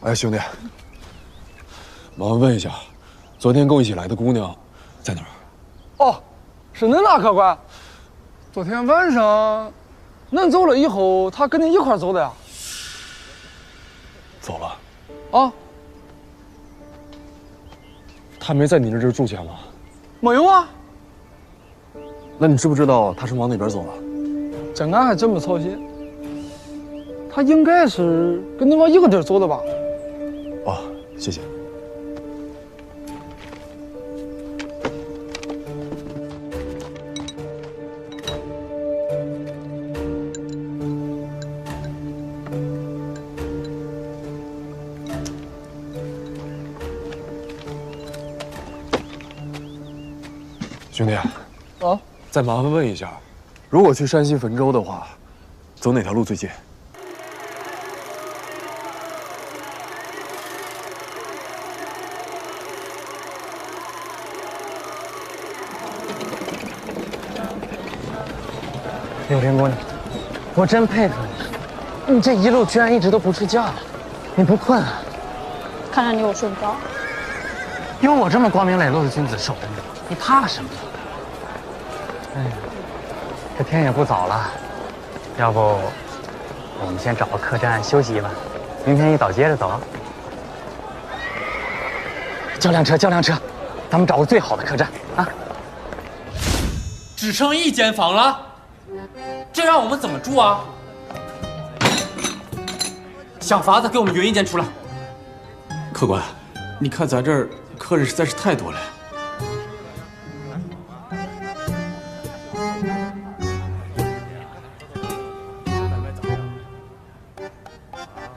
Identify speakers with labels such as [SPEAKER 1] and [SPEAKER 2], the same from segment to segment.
[SPEAKER 1] 哎，兄弟，麻烦问一下，昨天跟我一起来的姑娘在哪儿？
[SPEAKER 2] 哦，是恁那客官。昨天晚上恁走了以后，她跟你一块走的呀？
[SPEAKER 1] 走了。
[SPEAKER 2] 啊？
[SPEAKER 1] 她没在你这儿住下吗？
[SPEAKER 2] 没有啊。
[SPEAKER 1] 那你知不知道她是往哪边走了？
[SPEAKER 2] 这俺还真不操心。她应该是跟你往一个地儿走的吧？
[SPEAKER 1] 哦，谢谢。兄弟，
[SPEAKER 2] 啊，
[SPEAKER 1] 再麻烦问一下，如果去山西汾州的话，走哪条路最近？
[SPEAKER 3] 柳林姑娘，我真佩服你，你这一路居然一直都不睡觉，你不困啊？
[SPEAKER 4] 看来你我睡不着。
[SPEAKER 3] 有我这么光明磊落的君子守着你怕什么？哎呀，这天也不早了，要不我们先找个客栈休息一晚，明天一早接着走。叫辆车，叫辆车，咱们找个最好的客栈啊！
[SPEAKER 5] 只剩1间房了，这让我们怎么住啊？想法子给我们匀1间出来。
[SPEAKER 6] 客官，你看咱这儿客人实在是太多了。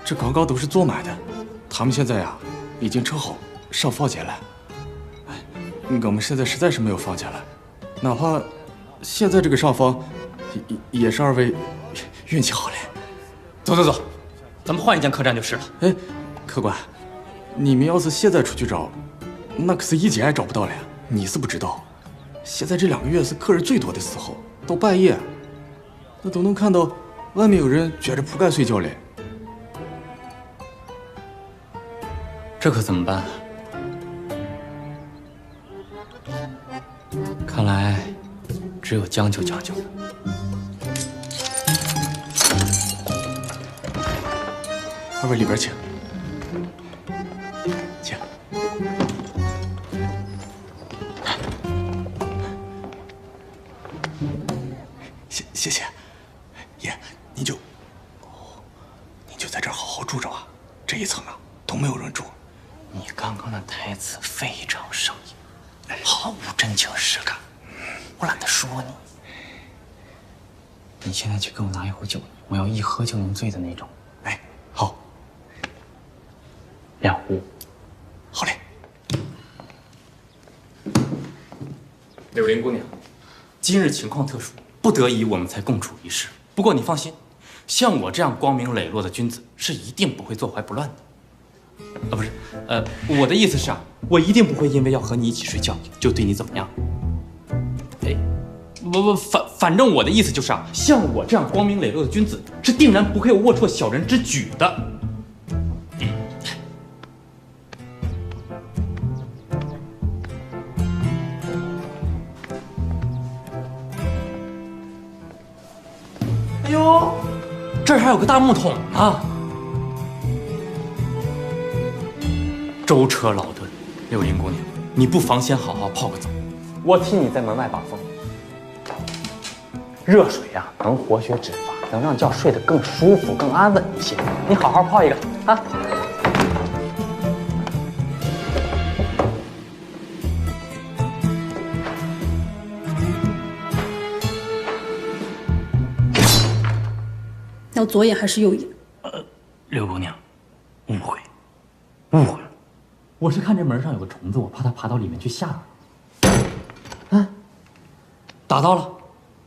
[SPEAKER 6] 这刚刚都是做买的，他们现在呀已经车好上房间了。哎，我们现在实在是没有房间了，哪怕现在这个上房，也是2位运气好嘞。
[SPEAKER 5] 走走走，咱们换1间客栈就是了。
[SPEAKER 6] 哎，客官，你们要是现在出去找，那可是1间也找不到了呀。你是不知道，现在这2个月是客人最多的时候，到半夜，那都能看到外面有人卷着铺盖睡觉嘞。
[SPEAKER 5] 这可怎么办啊？看来只有将就将就了。
[SPEAKER 6] 2位里边请，请。谢谢，爷，您就在这儿好好住着啊。这一层啊都没有人住。
[SPEAKER 5] 你刚刚的台词非常生硬，毫无真情实感，我懒得说你。你现在去给我拿1壶酒，我要一喝就能醉的那种。
[SPEAKER 6] 哎，好
[SPEAKER 5] ，2壶。
[SPEAKER 6] 好嘞。
[SPEAKER 5] 柳林姑娘，今日情况特殊，不得已我们才共处一室。不过你放心，像我这样光明磊落的君子，是一定不会做怀不乱的。不是，我的意思是啊，我一定不会因为要和你一起睡觉就对你怎么样。哎，反正我的意思就是啊，像我这样光明磊落的君子，是定然不会有龌龊小人之举的。哎呦，这儿还有个大木桶呢。舟车劳顿，柳林姑娘，你不妨先好好泡个澡，我替你在门外把风。热水呀，能活血止发，能让觉睡得更舒服、更安稳一些。你好好泡一个啊！
[SPEAKER 4] 要左眼还是右眼？
[SPEAKER 5] 柳姑娘，误会了。我是看这门上有个虫子，我怕它爬到里面去吓你。啊，打到了。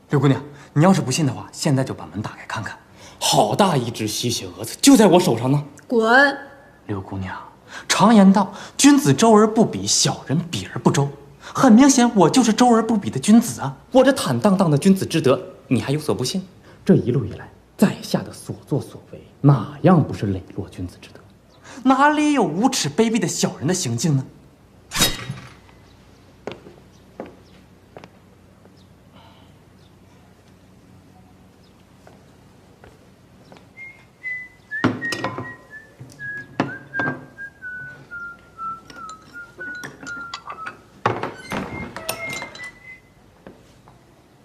[SPEAKER 5] 柳姑娘，你要是不信的话，现在就把门打开看看，好大一只吸血蛾子，就在我手上呢。
[SPEAKER 4] 滚！
[SPEAKER 5] 柳姑娘，常言道，君子周而不比，小人比而不周。很明显，我就是周而不比的君子啊！我这坦荡荡的君子之德，你还有所不信？这一路以来，在下的所作所为，哪样不是磊落君子之德？哪里有无耻卑鄙的小人的行径呢？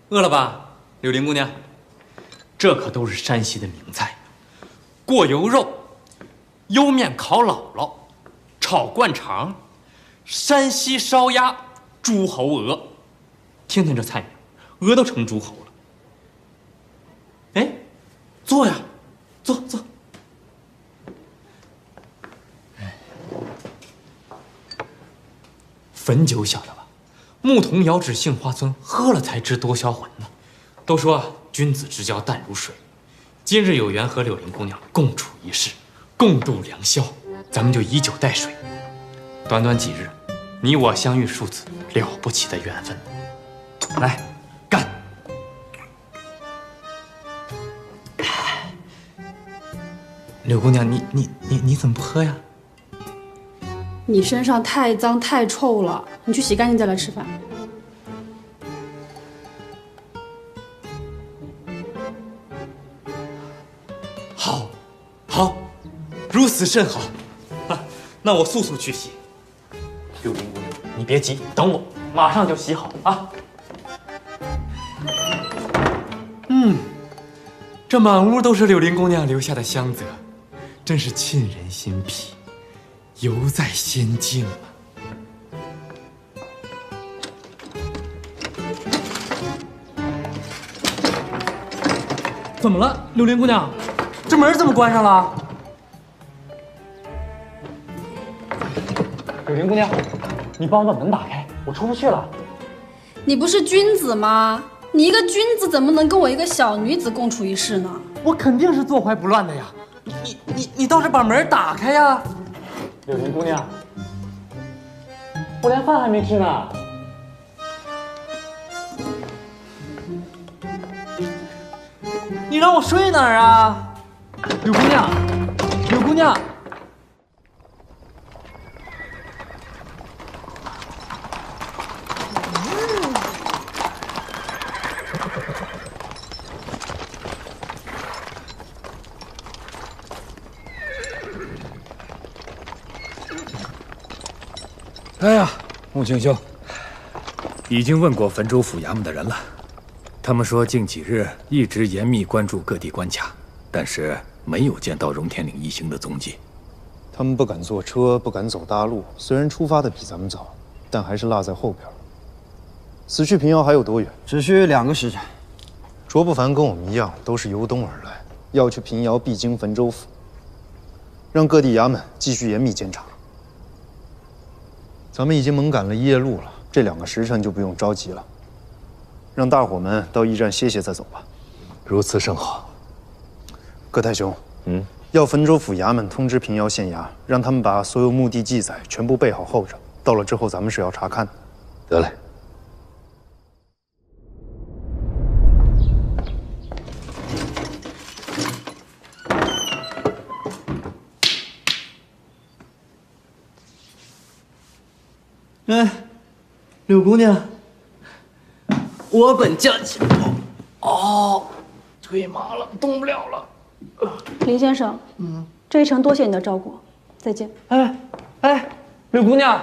[SPEAKER 5] 饿了吧，柳林姑娘？这可都是山西的名菜：过油肉、油面烤姥姥、炒灌肠、山西烧鸭、猪猴鹅。听听这菜名，鹅都成猪猴了。哎，坐呀，坐。汾酒晓得吧？牧童遥指杏花村，喝了才知多销魂呢。都说君子之交淡如水，今日有缘和柳林姑娘共处一室，共度良宵，咱们就以酒代水。短短几日，你我相遇数次，了不起的缘分。来，干！柳姑娘，你怎么不喝呀？
[SPEAKER 4] 你身上太脏太臭了，你去洗干净再来吃饭。
[SPEAKER 5] 好，如此甚好。啊，那我速速去洗。柳林姑娘，你别急，等我，马上就洗好啊。这满屋都是柳林姑娘留下的香泽，真是沁人心脾，犹在仙境啊。怎么了，柳林姑娘？这门怎么关上了？柳林姑娘，你帮我把门打开，我出不去了。
[SPEAKER 4] 你不是君子吗？你一个君子怎么能跟我一个小女子共处一室呢？
[SPEAKER 5] 我肯定是坐怀不乱的呀！你倒是把门打开呀！柳林姑娘，我连饭还没吃呢。你让我睡哪儿啊？柳姑娘。
[SPEAKER 7] 哎呀，穆青兄，已经问过汾州府衙门的人了，他们说近几日一直严密关注各地关卡，但是没有见到荣天岭一行的踪迹。
[SPEAKER 8] 他们不敢坐车，不敢走大路，虽然出发的比咱们早，但还是落在后边了。死去平遥还有多远？
[SPEAKER 9] 只需2个时辰。
[SPEAKER 8] 卓不凡跟我们一样，都是由东而来，要去平遥必经汾州府，让各地衙门继续严密监察。咱们已经猛赶了一夜路了，这2个时辰就不用着急了，让大伙们到驿站歇歇再走吧。
[SPEAKER 1] 如此甚好。
[SPEAKER 8] 葛太兄，要汾州府衙门通知平遥县衙，让他们把所有墓地记载全部备好候着。到了之后，咱们是要查看的。
[SPEAKER 1] 得嘞。
[SPEAKER 5] 柳姑娘，我本将起，腿麻了，动不了了。
[SPEAKER 4] 林先生，这一程多谢你的照顾，再见。
[SPEAKER 5] 哎，柳姑娘，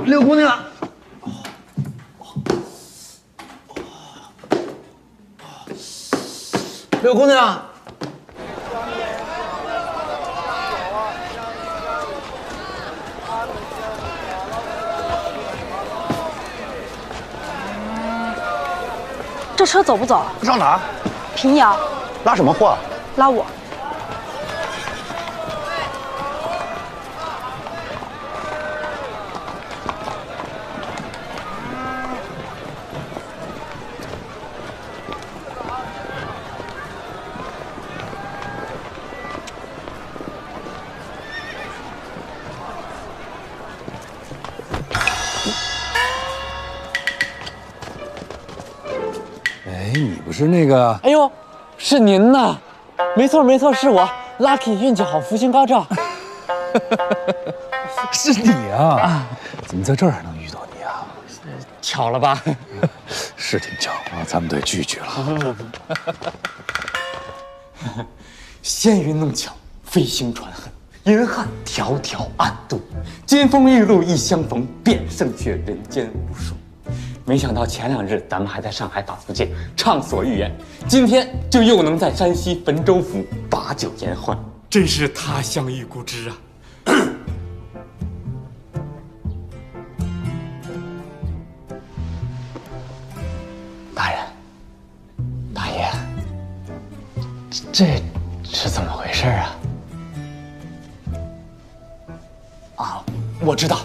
[SPEAKER 5] 柳姑娘，柳姑娘。
[SPEAKER 4] 这车走不走？
[SPEAKER 9] 上哪儿？
[SPEAKER 4] 平遥。
[SPEAKER 9] 拉什么货？
[SPEAKER 4] 拉我。
[SPEAKER 1] 哎，你不是那个？
[SPEAKER 5] 哎呦，是您呐！没错，是我，Lucky 运气好，福星高照。
[SPEAKER 2] 是你啊！怎么在这儿还能遇到你啊？
[SPEAKER 3] 巧了吧？
[SPEAKER 2] 是挺巧啊，咱们得聚聚了。
[SPEAKER 5] 仙云弄巧，飞星传恨，银汉迢迢暗度，金风玉露一相逢，便胜却人间无数。没想到前2日咱们还在上海打福建畅所欲言，今天就又能在山西汾州府把酒言欢，真是他乡遇故知啊！
[SPEAKER 3] 大人，大爷，这是怎么回事啊？
[SPEAKER 5] 啊，我知道，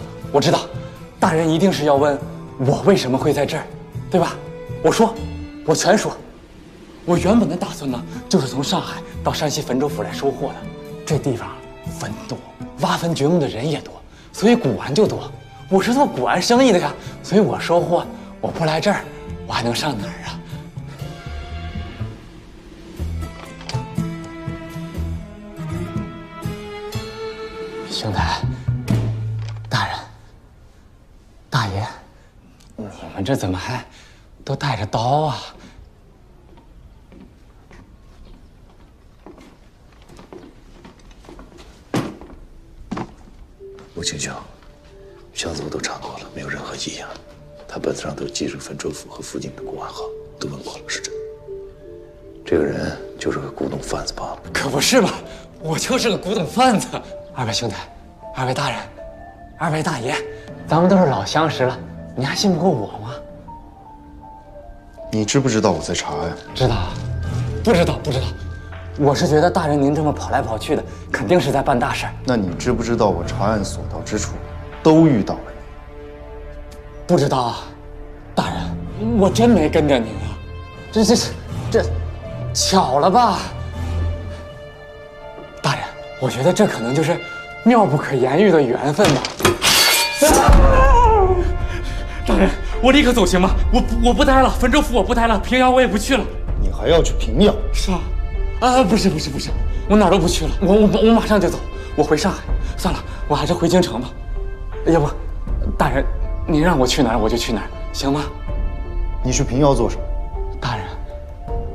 [SPEAKER 5] 大人一定是要问我为什么会在这儿，对吧？我全说。我原本的打算呢，就是从上海到山西汾州府来收货的。这地方坟多，挖坟掘墓的人也多，所以古玩就多。我是做古玩生意的呀，所以我收货，我不来这儿，我还能上哪儿啊？
[SPEAKER 3] 兄台，大人，大爷，你们这怎么还都带着刀啊？
[SPEAKER 10] 穆青霄，箱子我都查过了，没有任何异样。他本子上都记着汾州府和附近的古玩行，都问过了，是真的。这个人就是个古董贩子罢了。
[SPEAKER 5] 可不是嘛，我就是个古董贩子。2位兄台，2位大人，2位大爷，
[SPEAKER 3] 咱们都是老相识了，你还信不过我吗？
[SPEAKER 8] 你知不知道我在查案？
[SPEAKER 5] 知道，不知道。我是觉得大人您这么跑来跑去的，肯定是在办大事。
[SPEAKER 8] 那你知不知道我查案所到之处，都遇到了你？
[SPEAKER 5] 不知道啊，大人，我真没跟着您啊，这巧了吧？大人，我觉得这可能就是妙不可言喻的缘分吧。大人，我立刻走行吗？我不待了，汾州府我不待了，平遥我也不去了。
[SPEAKER 8] 你还要去平遥？
[SPEAKER 5] 是啊。不是，我哪儿都不去了，我马上就走，我回上海。算了，我还是回京城吧。要不，大人，您让我去哪儿我就去哪儿，行吗？
[SPEAKER 8] 你去平遥做什么？
[SPEAKER 5] 大人，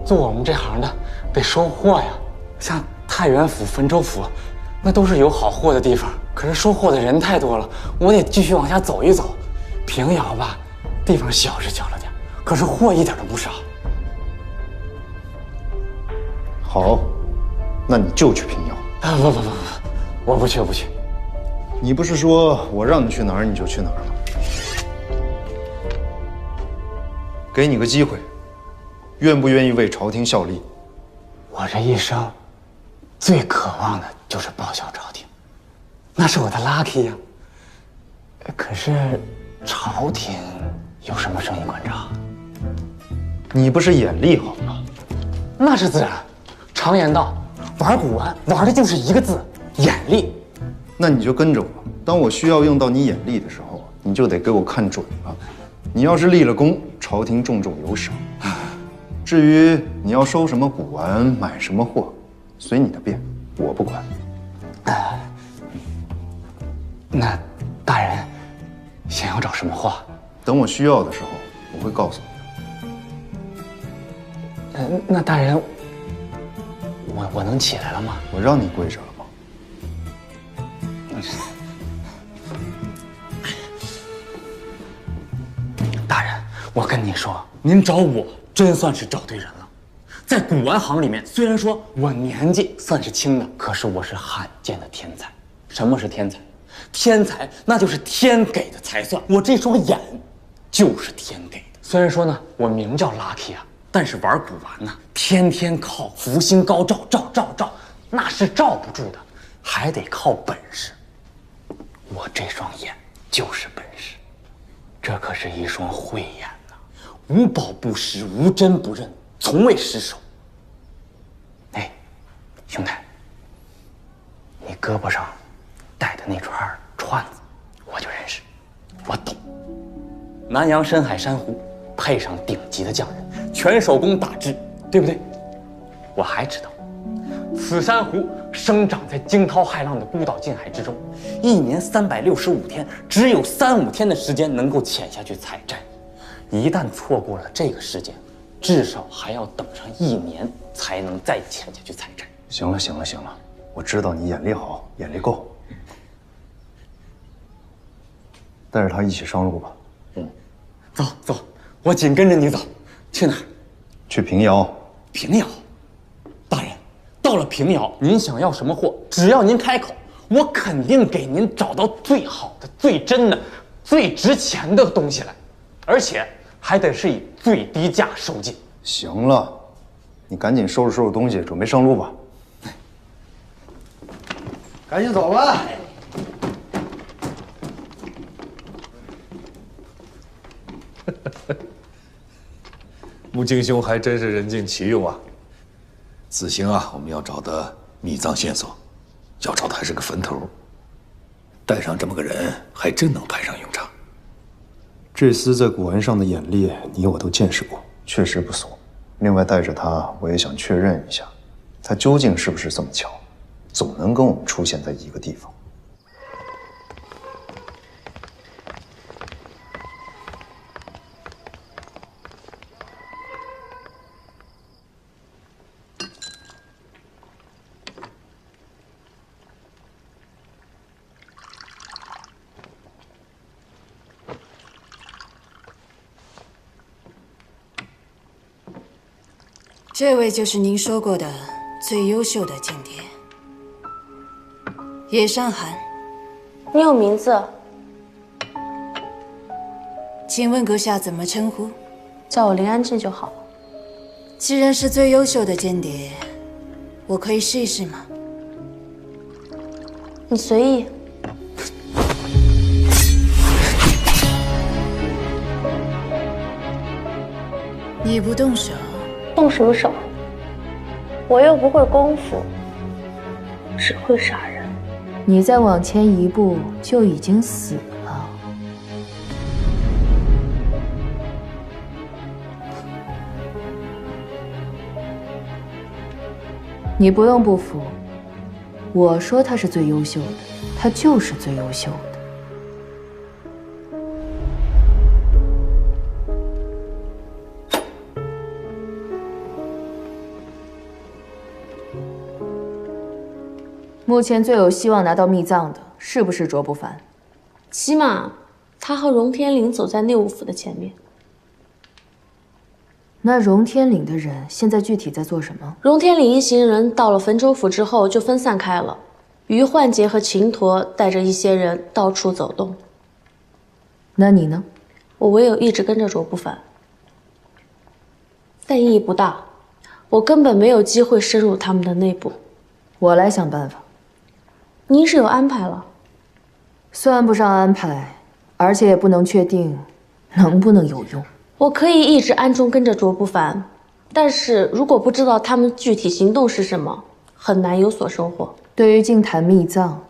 [SPEAKER 5] 做我们这行的得收货呀，像太原府、汾州府，那都是有好货的地方。可是收货的人太多了，我得继续往下走一走。平遥吧，地方小是小了点，可是货一点都不少。
[SPEAKER 8] 好，那你就去平遥。
[SPEAKER 5] 不，我不去。
[SPEAKER 8] 你不是说我让你去哪儿你就去哪儿吗？给你个机会，愿不愿意为朝廷效力？
[SPEAKER 3] 我这一生最渴望的就是报效朝廷，那是我的 lucky 呀。可是朝廷有什么生意关照？
[SPEAKER 8] 你不是眼力好吗？
[SPEAKER 3] 那是自然。常言道，玩古玩玩的就是一个字，眼力。
[SPEAKER 8] 那你就跟着我，当我需要用到你眼力的时候，你就得给我看准了。你要是立了功，朝廷重重有赏。至于你要收什么古玩，买什么货，随你的便，我不管。
[SPEAKER 3] 那大人想要找什么货？
[SPEAKER 8] 等我需要的时候，我会告诉你。
[SPEAKER 3] 那大人，我能起来了吗？
[SPEAKER 8] 我让你跪着了吗？
[SPEAKER 3] 大人，我跟你说，
[SPEAKER 5] 您找我真算是找对人了。在古玩行里面，虽然说我年纪算是轻的，可是我是罕见的天才。什么是天才？天才那就是天给的才算。我这双眼就是天给的。虽然说呢，我名叫 Lucky 啊，但是玩古玩呢，天天靠福星高照，照，那是罩不住的，还得靠本事。我这双眼就是本事，这可是一双慧眼呐，无宝不失，无针不认，从未失手。哎，兄台，你胳膊上戴的那串子，我就认识，我懂。南洋深海珊瑚，配上顶级的匠人，全手工打制，对不对？我还知道，
[SPEAKER 3] 此珊瑚生长在惊涛骇浪的孤岛近海之中，一年365天，只有3、5天的时间能够潜下去采摘。一旦错过了这个时间，至少还要等上1年才能再潜下去采摘。
[SPEAKER 8] 行了，行了，行了，我知道你眼力好，眼力够。带着他一起上路吧。
[SPEAKER 3] 走走，我紧跟着你走。去哪儿？
[SPEAKER 8] 去平遥。
[SPEAKER 3] 平遥，大人，到了平遥，您想要什么货，只要您开口，我肯定给您找到最好的、最真的、最值钱的东西来，而且还得是以最低价收进。
[SPEAKER 8] 行了，你赶紧收拾收拾东西，准备上路吧。
[SPEAKER 9] 赶紧走吧。
[SPEAKER 7] 穆敬兄还真是人尽其用啊！此行啊，我们要找的秘藏线索，要找的还是个坟头。带上这么个人，还真能派上用场。
[SPEAKER 8] 这厮在古玩上的眼力，你我都见识过，确实不俗。另外带着他，我也想确认一下，他究竟是不是这么巧，总能跟我们出现在一个地方。
[SPEAKER 11] 这位就是您说过的最优秀的间谍，叶尚寒。
[SPEAKER 12] 你有名字？
[SPEAKER 11] 请问阁下怎么称呼？
[SPEAKER 12] 叫我林安志就好。
[SPEAKER 11] 既然是最优秀的间谍，我可以试一试吗？
[SPEAKER 12] 你随意。
[SPEAKER 11] 你不动手？
[SPEAKER 12] 动什么手？我又不会功夫，只会杀人。
[SPEAKER 13] 你再往前一步就已经死了。你不用不服，我说他是最优秀的，他就是最优秀的。目前最有希望拿到秘藏的，是不是卓不凡？
[SPEAKER 12] 起码他和荣天岭走在内务府的前面。
[SPEAKER 13] 那荣天岭的人现在具体在做什么？
[SPEAKER 12] 荣天岭一行人到了汾州府之后就分散开了，于焕杰和秦陀带着一些人到处走动。
[SPEAKER 13] 那你呢？
[SPEAKER 12] 我唯有一直跟着卓不凡，但意义不大，我根本没有机会深入他们的内部。
[SPEAKER 13] 我来想办法。
[SPEAKER 12] 您是有安排了？
[SPEAKER 13] 算不上安排，而且也不能确定能不能有用。
[SPEAKER 12] 我可以一直暗中跟着卓不凡，但是如果不知道他们具体行动是什么，很难有所收获。
[SPEAKER 13] 对于净坛秘藏，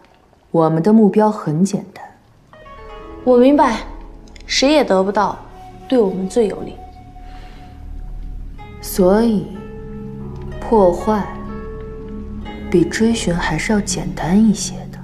[SPEAKER 13] 我们的目标很简单。
[SPEAKER 12] 我明白，谁也得不到，对我们最有利。
[SPEAKER 13] 所以，破坏比追寻还是要简单一些的。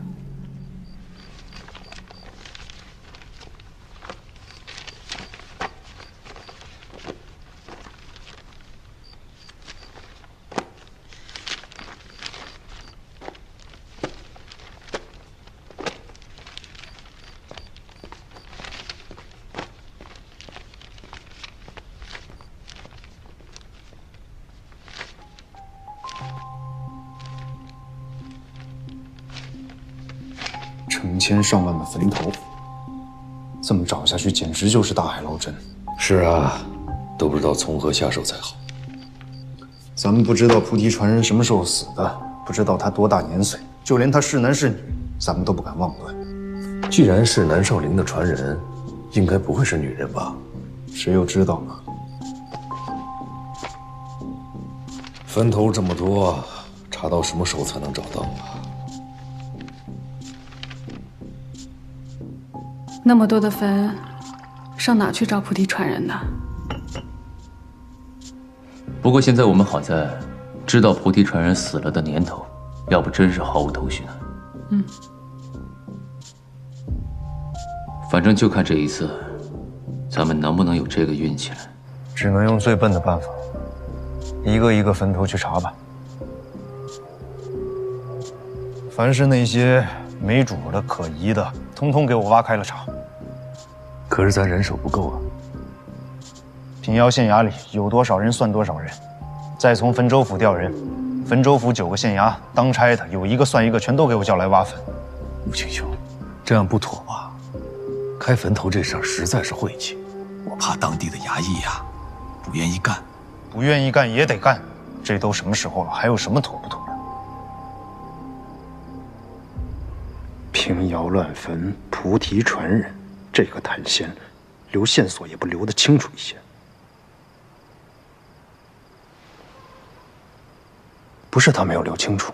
[SPEAKER 8] 成千上万的坟头，这么找下去简直就是大海捞针。
[SPEAKER 7] 是啊，都不知道从何下手才好。
[SPEAKER 8] 咱们不知道菩提传人什么时候死的，不知道他多大年岁，就连他是男是女，咱们都不敢妄断。
[SPEAKER 7] 既然是南少林的传人，应该不会是女人吧？
[SPEAKER 8] 谁又知道呢？
[SPEAKER 7] 坟头这么多，查到什么时候才能找到啊？
[SPEAKER 14] 那么多的坟，上哪去找菩提传人呢？
[SPEAKER 5] 不过现在我们好在
[SPEAKER 15] 知道菩提传人死了的年头，要不真是毫无头绪呢。
[SPEAKER 14] 嗯，
[SPEAKER 15] 反正就看这一次，咱们能不能有这个运气了。
[SPEAKER 8] 只能用最笨的办法，一个一个坟头去查吧。凡是那些没主的、可疑的，通通给我挖开了查。
[SPEAKER 10] 可是咱人手不够啊。
[SPEAKER 8] 平遥县衙里有多少人算多少人，再从汾州府调人，汾州府9个县衙当差的有一个算一个，全都给我叫来挖坟。
[SPEAKER 10] 穆青兄，这样不妥吧？开坟头这事儿实在是晦气，我怕当地的衙役呀不愿意干。
[SPEAKER 8] 不愿意干也得干，这都什么时候了，还有什么妥不妥的？平遥乱坟，菩提传人，这个谭仙，留线索也不留得清楚一些。不是他没有留清楚，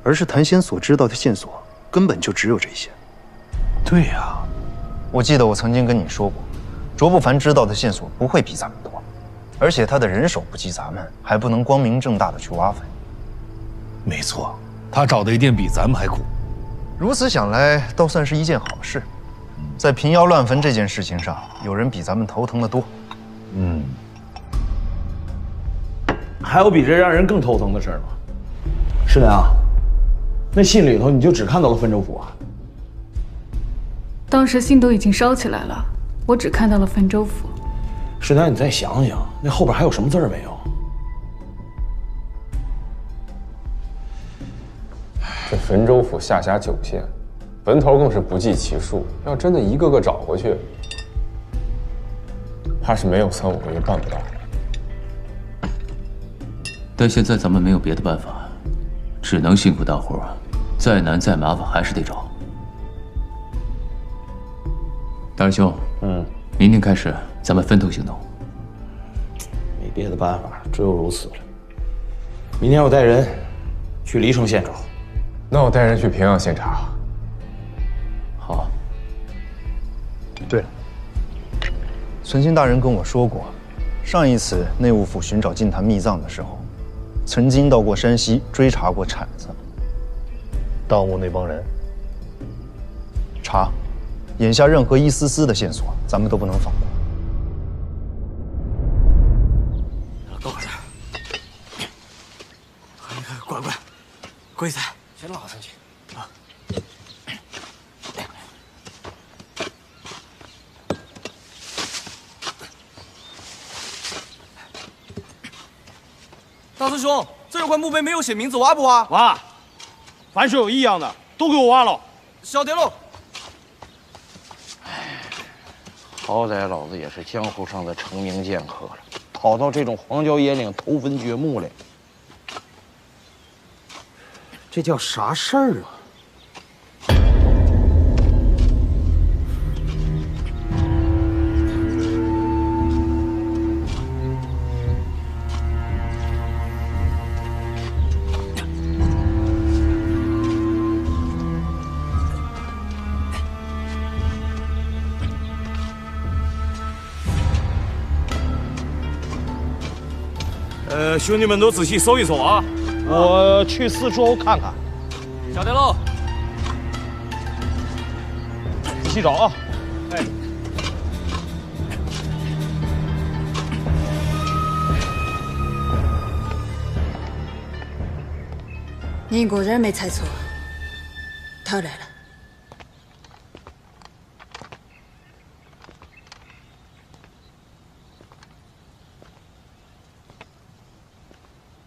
[SPEAKER 8] 而是谭仙所知道的线索根本就只有这些。
[SPEAKER 10] 对呀，
[SPEAKER 8] 我记得我曾经跟你说过，卓不凡知道的线索不会比咱们多，而且他的人手不及咱们，还不能光明正大的去挖坟。
[SPEAKER 10] 没错，他找的一定比咱们还苦。
[SPEAKER 8] 如此想来，倒算是一件好事。在平遥乱坟这件事情上，有人比咱们头疼得多。
[SPEAKER 9] 嗯，还有比这让人更头疼的事吗？师娘，那信里头你就只看到了汾州府啊？
[SPEAKER 14] 当时信都已经烧起来了，我只看到了汾州府。
[SPEAKER 9] 师娘，你再想想，那后边还有什么字儿没有？
[SPEAKER 1] 这汾州府下辖9县，坟头更是不计其数。要真的一个个找回去，怕是没有3、5个月办不到。
[SPEAKER 15] 但现在咱们没有别的办法，只能辛苦大伙儿，再难再麻烦还是得找。大师兄，明天开始咱们分头行动。
[SPEAKER 9] 没别的办法，只有如此了。明天我带人去黎城县找。
[SPEAKER 1] 那我带人去平阳县查。
[SPEAKER 15] 好。
[SPEAKER 8] 对了，存心大人跟我说过，上一次内务府寻找禁坛秘藏的时候，曾经到过山西追查过铲子、盗墓那帮人。查，眼下任何一丝丝的线索，咱们都不能放过。
[SPEAKER 3] 够了，乖乖，龟仔，先拉上去啊！
[SPEAKER 16] 大师兄，这有块墓碑没有写名字，挖不挖？
[SPEAKER 17] 挖，凡是有异样的都给我挖了。
[SPEAKER 16] 晓得喽。
[SPEAKER 17] 好歹老子也是江湖上的成名剑客了，跑到这种荒郊野岭偷坟掘墓来，这叫啥事儿啊？兄弟们都仔细搜一搜啊！我去四处看看。
[SPEAKER 16] 晓得喽。
[SPEAKER 17] 仔细找啊！哎。
[SPEAKER 11] 你果然没猜错，他来了。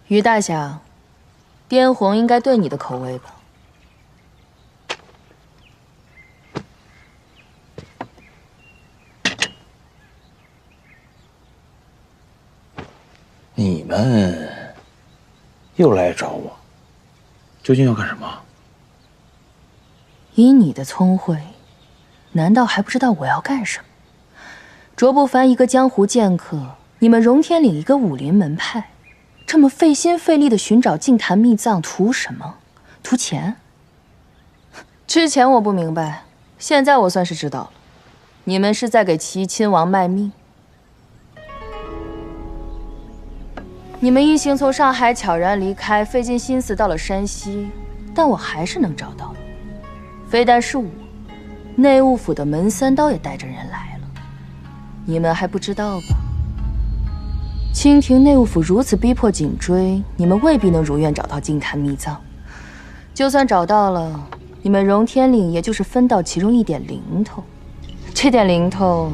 [SPEAKER 13] 于大侠，滇红应该对你的口味吧？
[SPEAKER 9] 你们又来找我，究竟要干什么？
[SPEAKER 13] 以你的聪慧，难道还不知道我要干什么？卓不凡一个江湖剑客，你们荣天岭一个武林门派。这么费心费力的寻找禁坛秘藏，图什么？图钱？之前我不明白，现在我算是知道了，你们是在给齐亲王卖命。你们一行从上海悄然离开，费尽心思到了山西，但我还是能找到你。非但是我，内务府的门三刀也带着人来了。你们还不知道吧？清廷内务府如此逼迫紧追，你们未必能如愿找到金坛秘藏。就算找到了，你们荣天岭也就是分到其中一点零头。这点零头，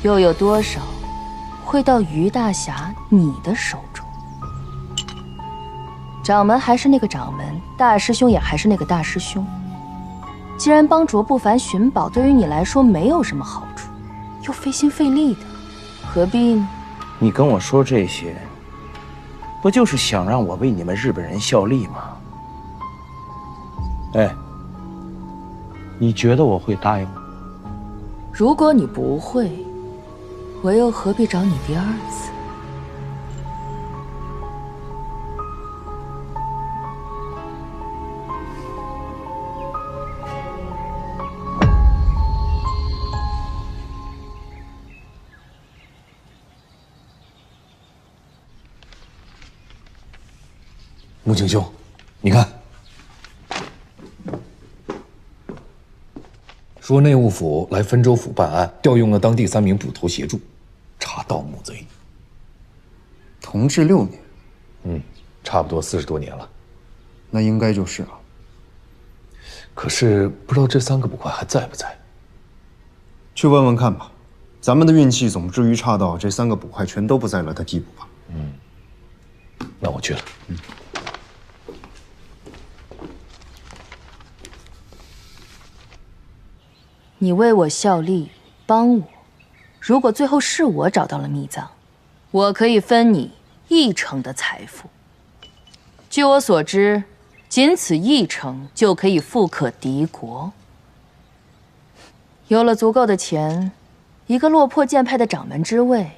[SPEAKER 13] 又有多少会到于大侠你的手中？掌门还是那个掌门，大师兄也还是那个大师兄。既然帮卓不凡寻宝对于你来说没有什么好处，又费心费力的，何必呢？
[SPEAKER 17] 你跟我说这些，不就是想让我为你们日本人效力吗？哎，你觉得我会答应吗？
[SPEAKER 13] 如果你不会，我又何必找你第二次？
[SPEAKER 7] 穆青兄，你看，说内务府来汾州府办案，调用了当地3名捕头协助，查盗墓贼。
[SPEAKER 8] 同治6年，
[SPEAKER 7] 差不多40多年了。
[SPEAKER 8] 那应该就是了。
[SPEAKER 7] 可是不知道这3个捕快还在不在？
[SPEAKER 8] 去问问看吧。咱们的运气总不至于差到这3个捕快全都不在了的地步吧？
[SPEAKER 7] 那我去了。
[SPEAKER 13] 你为我效力，帮我。如果最后是我找到了秘藏，我可以分你1成的财富。据我所知，仅此1成就可以富可敌国。有了足够的钱，一个落魄剑派的掌门之位，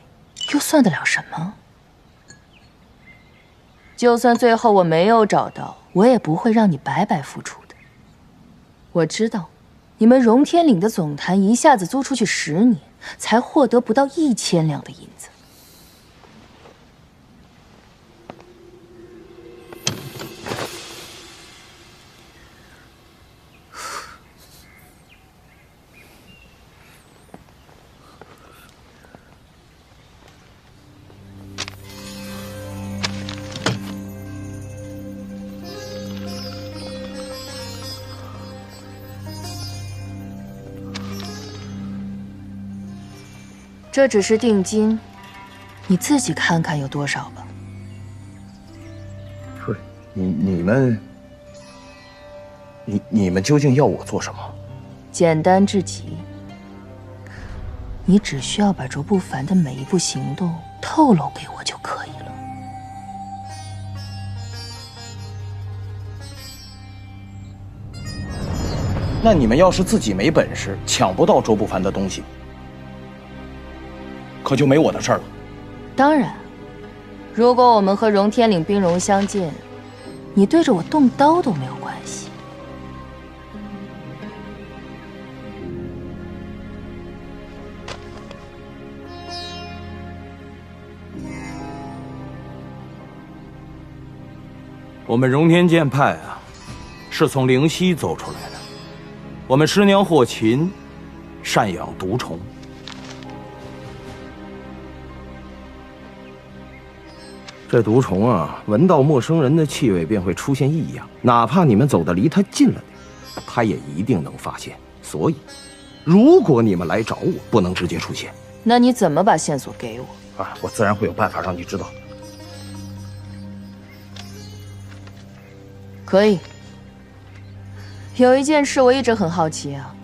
[SPEAKER 13] 又算得了什么？就算最后我没有找到，我也不会让你白白付出的。我知道。你们荣天岭的总坛一下子租出去10年，才获得不到1000两的银子。这只是定金，你自己看看有多少吧。
[SPEAKER 17] 不是你们究竟要我做什么？
[SPEAKER 13] 简单至极，你只需要把卓不凡的每一步行动透露给我就可以了。
[SPEAKER 17] 那你们要是自己没本事，抢不到卓不凡的东西，可就没我的事儿了。
[SPEAKER 13] 当然，如果我们和荣天岭兵戎相见，你对着我动刀都没有关系。
[SPEAKER 17] 我们荣天剑派啊，是从灵溪走出来的。我们师娘霍琴善养毒虫，这毒虫啊，闻到陌生人的气味便会出现异样，哪怕你们走得离它近了点，它也一定能发现。所以，如果你们来找我，不能直接出现。
[SPEAKER 13] 那你怎么把线索给我？
[SPEAKER 17] 啊，我自然会有办法让你知道。
[SPEAKER 13] 可以。有一件事我一直很好奇啊，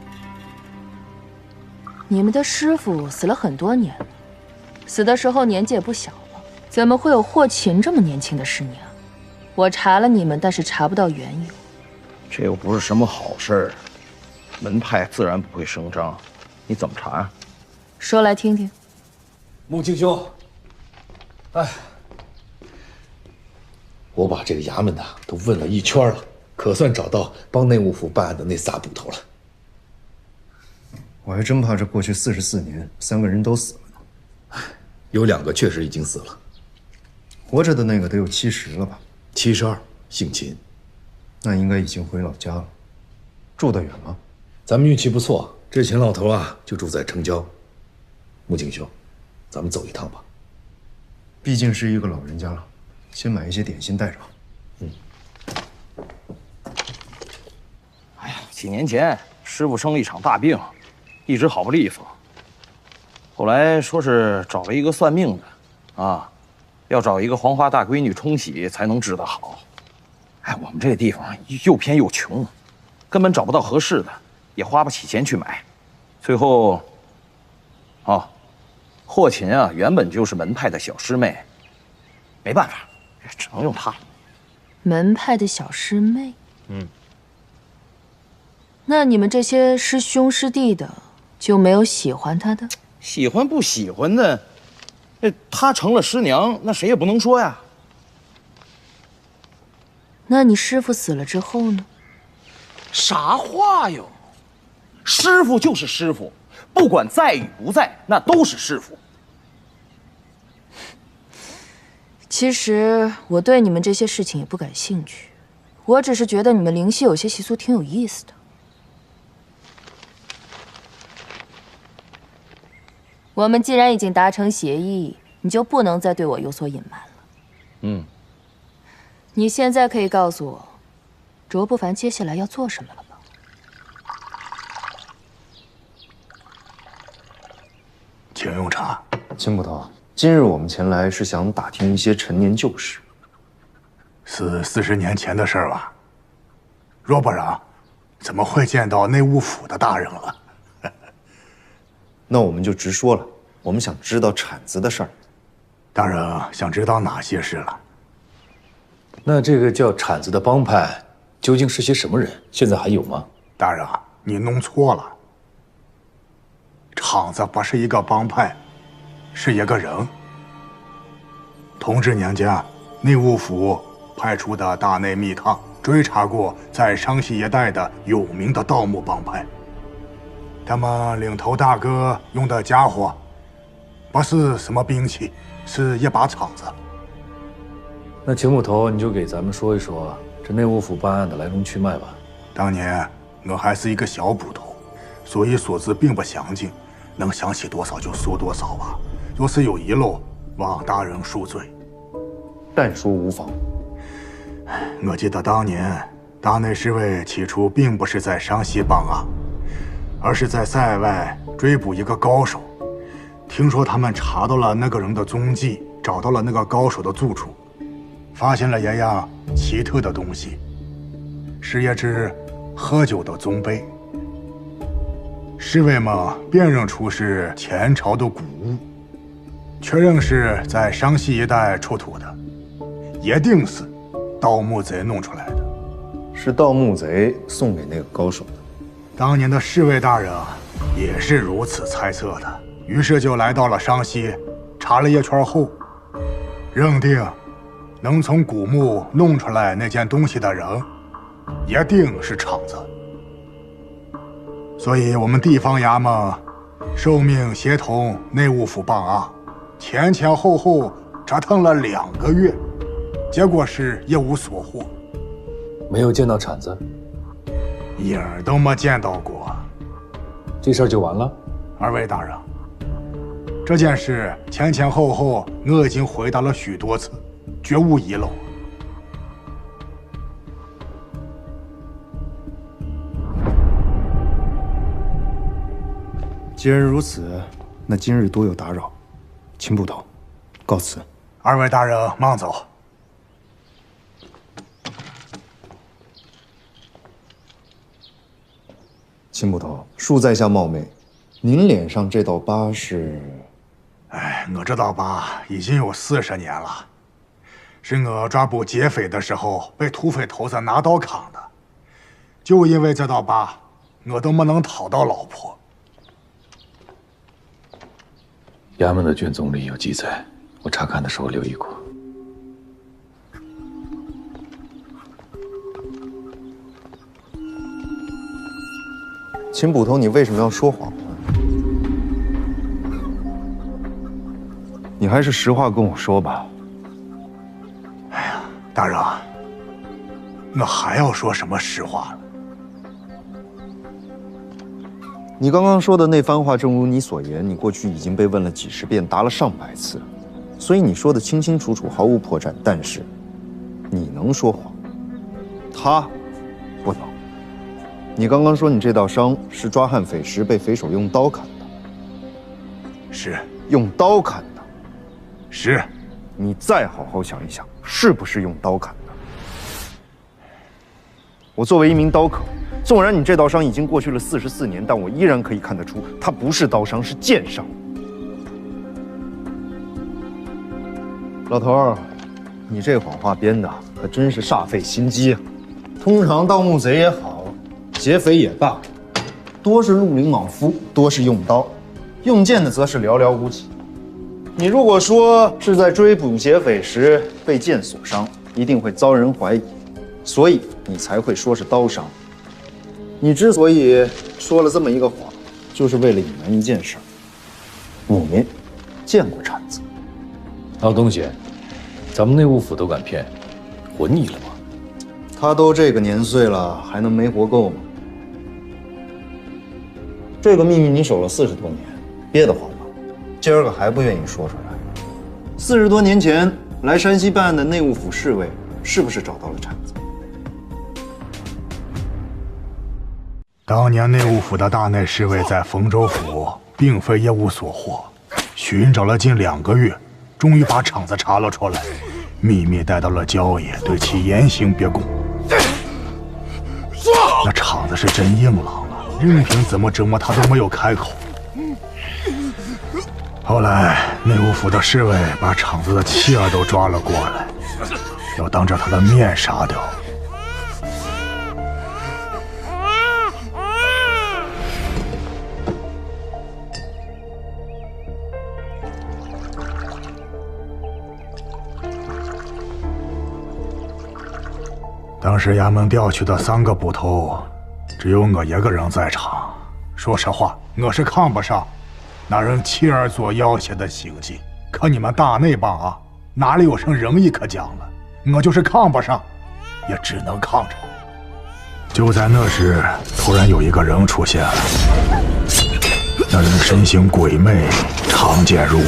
[SPEAKER 13] 你们的师傅死了很多年了，死的时候年纪也不小了，怎么会有霍琴这么年轻的师娘？我查了你们，但是查不到缘由。
[SPEAKER 17] 这又不是什么好事儿，门派自然不会声张。你怎么查呀？
[SPEAKER 13] 说来听听。
[SPEAKER 7] 穆青兄，哎，我把这个衙门呐都问了一圈了，可算找到帮内务府办案的那仨捕头了。
[SPEAKER 8] 我还真怕这过去44年，3个人都死了呢。
[SPEAKER 7] 有2个确实已经死了。
[SPEAKER 8] 活着的那个得有70了吧
[SPEAKER 10] ？72，姓秦。
[SPEAKER 8] 那应该已经回老家了。住得远吗？
[SPEAKER 10] 咱们运气不错，这秦老头啊就住在城郊。穆景兄，咱们走一趟吧。
[SPEAKER 8] 毕竟是一个老人家了，先买一些点心带上。
[SPEAKER 17] 哎呀，几年前师傅生了一场大病，一直好不利索。后来说是找了一个算命的，啊，要找一个黄花大闺女冲喜才能治得好。哎，我们这个地方又偏又穷，根本找不到合适的，也花不起钱去买。最后，霍琴啊，原本就是门派的小师妹，没办法，只能用她了。
[SPEAKER 13] 门派的小师妹。那你们这些师兄师弟的，就没有喜欢她的？
[SPEAKER 17] 喜欢不喜欢的，她成了师娘，那谁也不能说呀。
[SPEAKER 13] 那你师父死了之后呢？
[SPEAKER 17] 啥话哟！师傅就是师傅，不管在与不在，那都是师傅。
[SPEAKER 13] 其实我对你们这些事情也不感兴趣，我只是觉得你们灵溪有些习俗挺有意思的。我们既然已经达成协议，你就不能再对我有所隐瞒了。你现在可以告诉我，卓不凡接下来要做什么了吗？
[SPEAKER 18] 请用茶。
[SPEAKER 8] 秦捕头，今日我们前来是想打听一些陈年旧事。
[SPEAKER 18] 是40年前的事儿吧？若不然，怎么会见到内务府的大人了？
[SPEAKER 8] 那我们就直说了，我们想知道铲子的事儿。
[SPEAKER 18] 大人想知道哪些事了？
[SPEAKER 10] 那这个叫铲子的帮派究竟是些什么人？现在还有吗？
[SPEAKER 18] 大人，你弄错了。厂子不是一个帮派，是一个人。同治年间，内务府派出的大内密探追查过在湘西一带的有名的盗墓帮派。他们领头大哥用的家伙，不是什么兵器，是一把铲子。
[SPEAKER 10] 那秦捕头，你就给咱们说一说这内务府办案的来龙去脉吧。
[SPEAKER 18] 当年我还是一个小捕头，所以所知并不详尽，能想起多少就说多少吧。若是有遗漏，望大人恕罪。
[SPEAKER 8] 但说无妨。
[SPEAKER 18] 我记得当年大内侍卫起初并不是在湘西办案，而是在塞外追捕一个高手。听说他们查到了那个人的踪迹，找到了那个高手的住处，发现了一样奇特的东西，是一只喝酒的宗杯。侍卫们辨认出是前朝的古物，确认是在湘西一带出土的，一定是盗墓贼弄出来的。
[SPEAKER 8] 是盗墓贼送给那个高手的。
[SPEAKER 18] 当年的侍卫大人也是如此猜测的，于是就来到了湘西，查了一圈后，认定能从古墓弄出来那件东西的人，一定是厂子。所以我们地方衙门受命协同内务府办案，前前后后折腾了2个月，结果是一无所获。
[SPEAKER 10] 没有见到铲子，
[SPEAKER 18] 影儿都没见到过。
[SPEAKER 10] 这事儿就完了？
[SPEAKER 18] 二位大人，这件事前前后后我已经回答了许多次，绝无遗漏。
[SPEAKER 8] 既然如此，那今日多有打扰，秦捕头，告辞。
[SPEAKER 18] 二位大人慢走。
[SPEAKER 8] 秦捕头，恕在下冒昧，您脸上这道疤是？
[SPEAKER 18] 哎，我这道疤已经有40年了，是我抓捕劫匪的时候被土匪头子拿刀砍的。就因为这道疤，我都没能讨到老婆。
[SPEAKER 15] 衙门的卷宗里有记载，我查看的时候留意过。
[SPEAKER 8] 秦捕头，你为什么要说谎呢？你还是实话跟我说吧。
[SPEAKER 18] 大人，我还要说什么实话了？
[SPEAKER 8] 你刚刚说的那番话，正如你所言，你过去已经被问了几十遍，答了上百次，所以你说的清清楚楚，毫无破绽。但是，你能说谎，他不能。你刚刚说你这道伤是抓悍匪时被匪首用刀砍的，
[SPEAKER 18] 是
[SPEAKER 8] 用刀砍的，
[SPEAKER 18] 是。
[SPEAKER 8] 你再好好想一想，是不是用刀砍的？我作为一名刀客，纵然你这道伤已经过去了44年，但我依然可以看得出，它不是刀伤，是剑伤。老头儿，你这谎话编的可真是煞费心机啊！通常盗墓贼也好，劫匪也罢，多是绿林莽夫，多是用刀，用剑的则是寥寥无几。你如果说是在追捕劫匪时被剑所伤，一定会遭人怀疑，所以你才会说是刀伤。你之所以说了这么一个谎，就是为了隐瞒一件事：你见过铲子。
[SPEAKER 7] 老东西，咱们内务府都敢骗，活腻了吗？
[SPEAKER 8] 他都这个年岁了，还能没活够吗？这个秘密你守了40多年，憋得慌吗？今儿个还不愿意说出来？40多年前来山西办案的内务府侍卫，是不是找到了铲子？
[SPEAKER 18] 当年内务府的大内侍卫在丰州府并非一无所获，寻找了近2个月，终于把铲子查了出来，秘密带到了郊野，对其严刑逼供。那铲子是真硬朗了，任凭怎么折磨他都没有开口。后来内务府的侍卫把铲子的妻儿都抓了过来，要当着他的面杀掉。当时衙门调去的3个捕头，只有我一个人在场。说实话，我是看不上那人妻儿做要挟的行径。可你们大内帮啊，哪里有什么仁义可讲了？我就是看不上，也只能看着。就在那时，突然有一个人出现了。那人身形鬼魅，长剑如虹。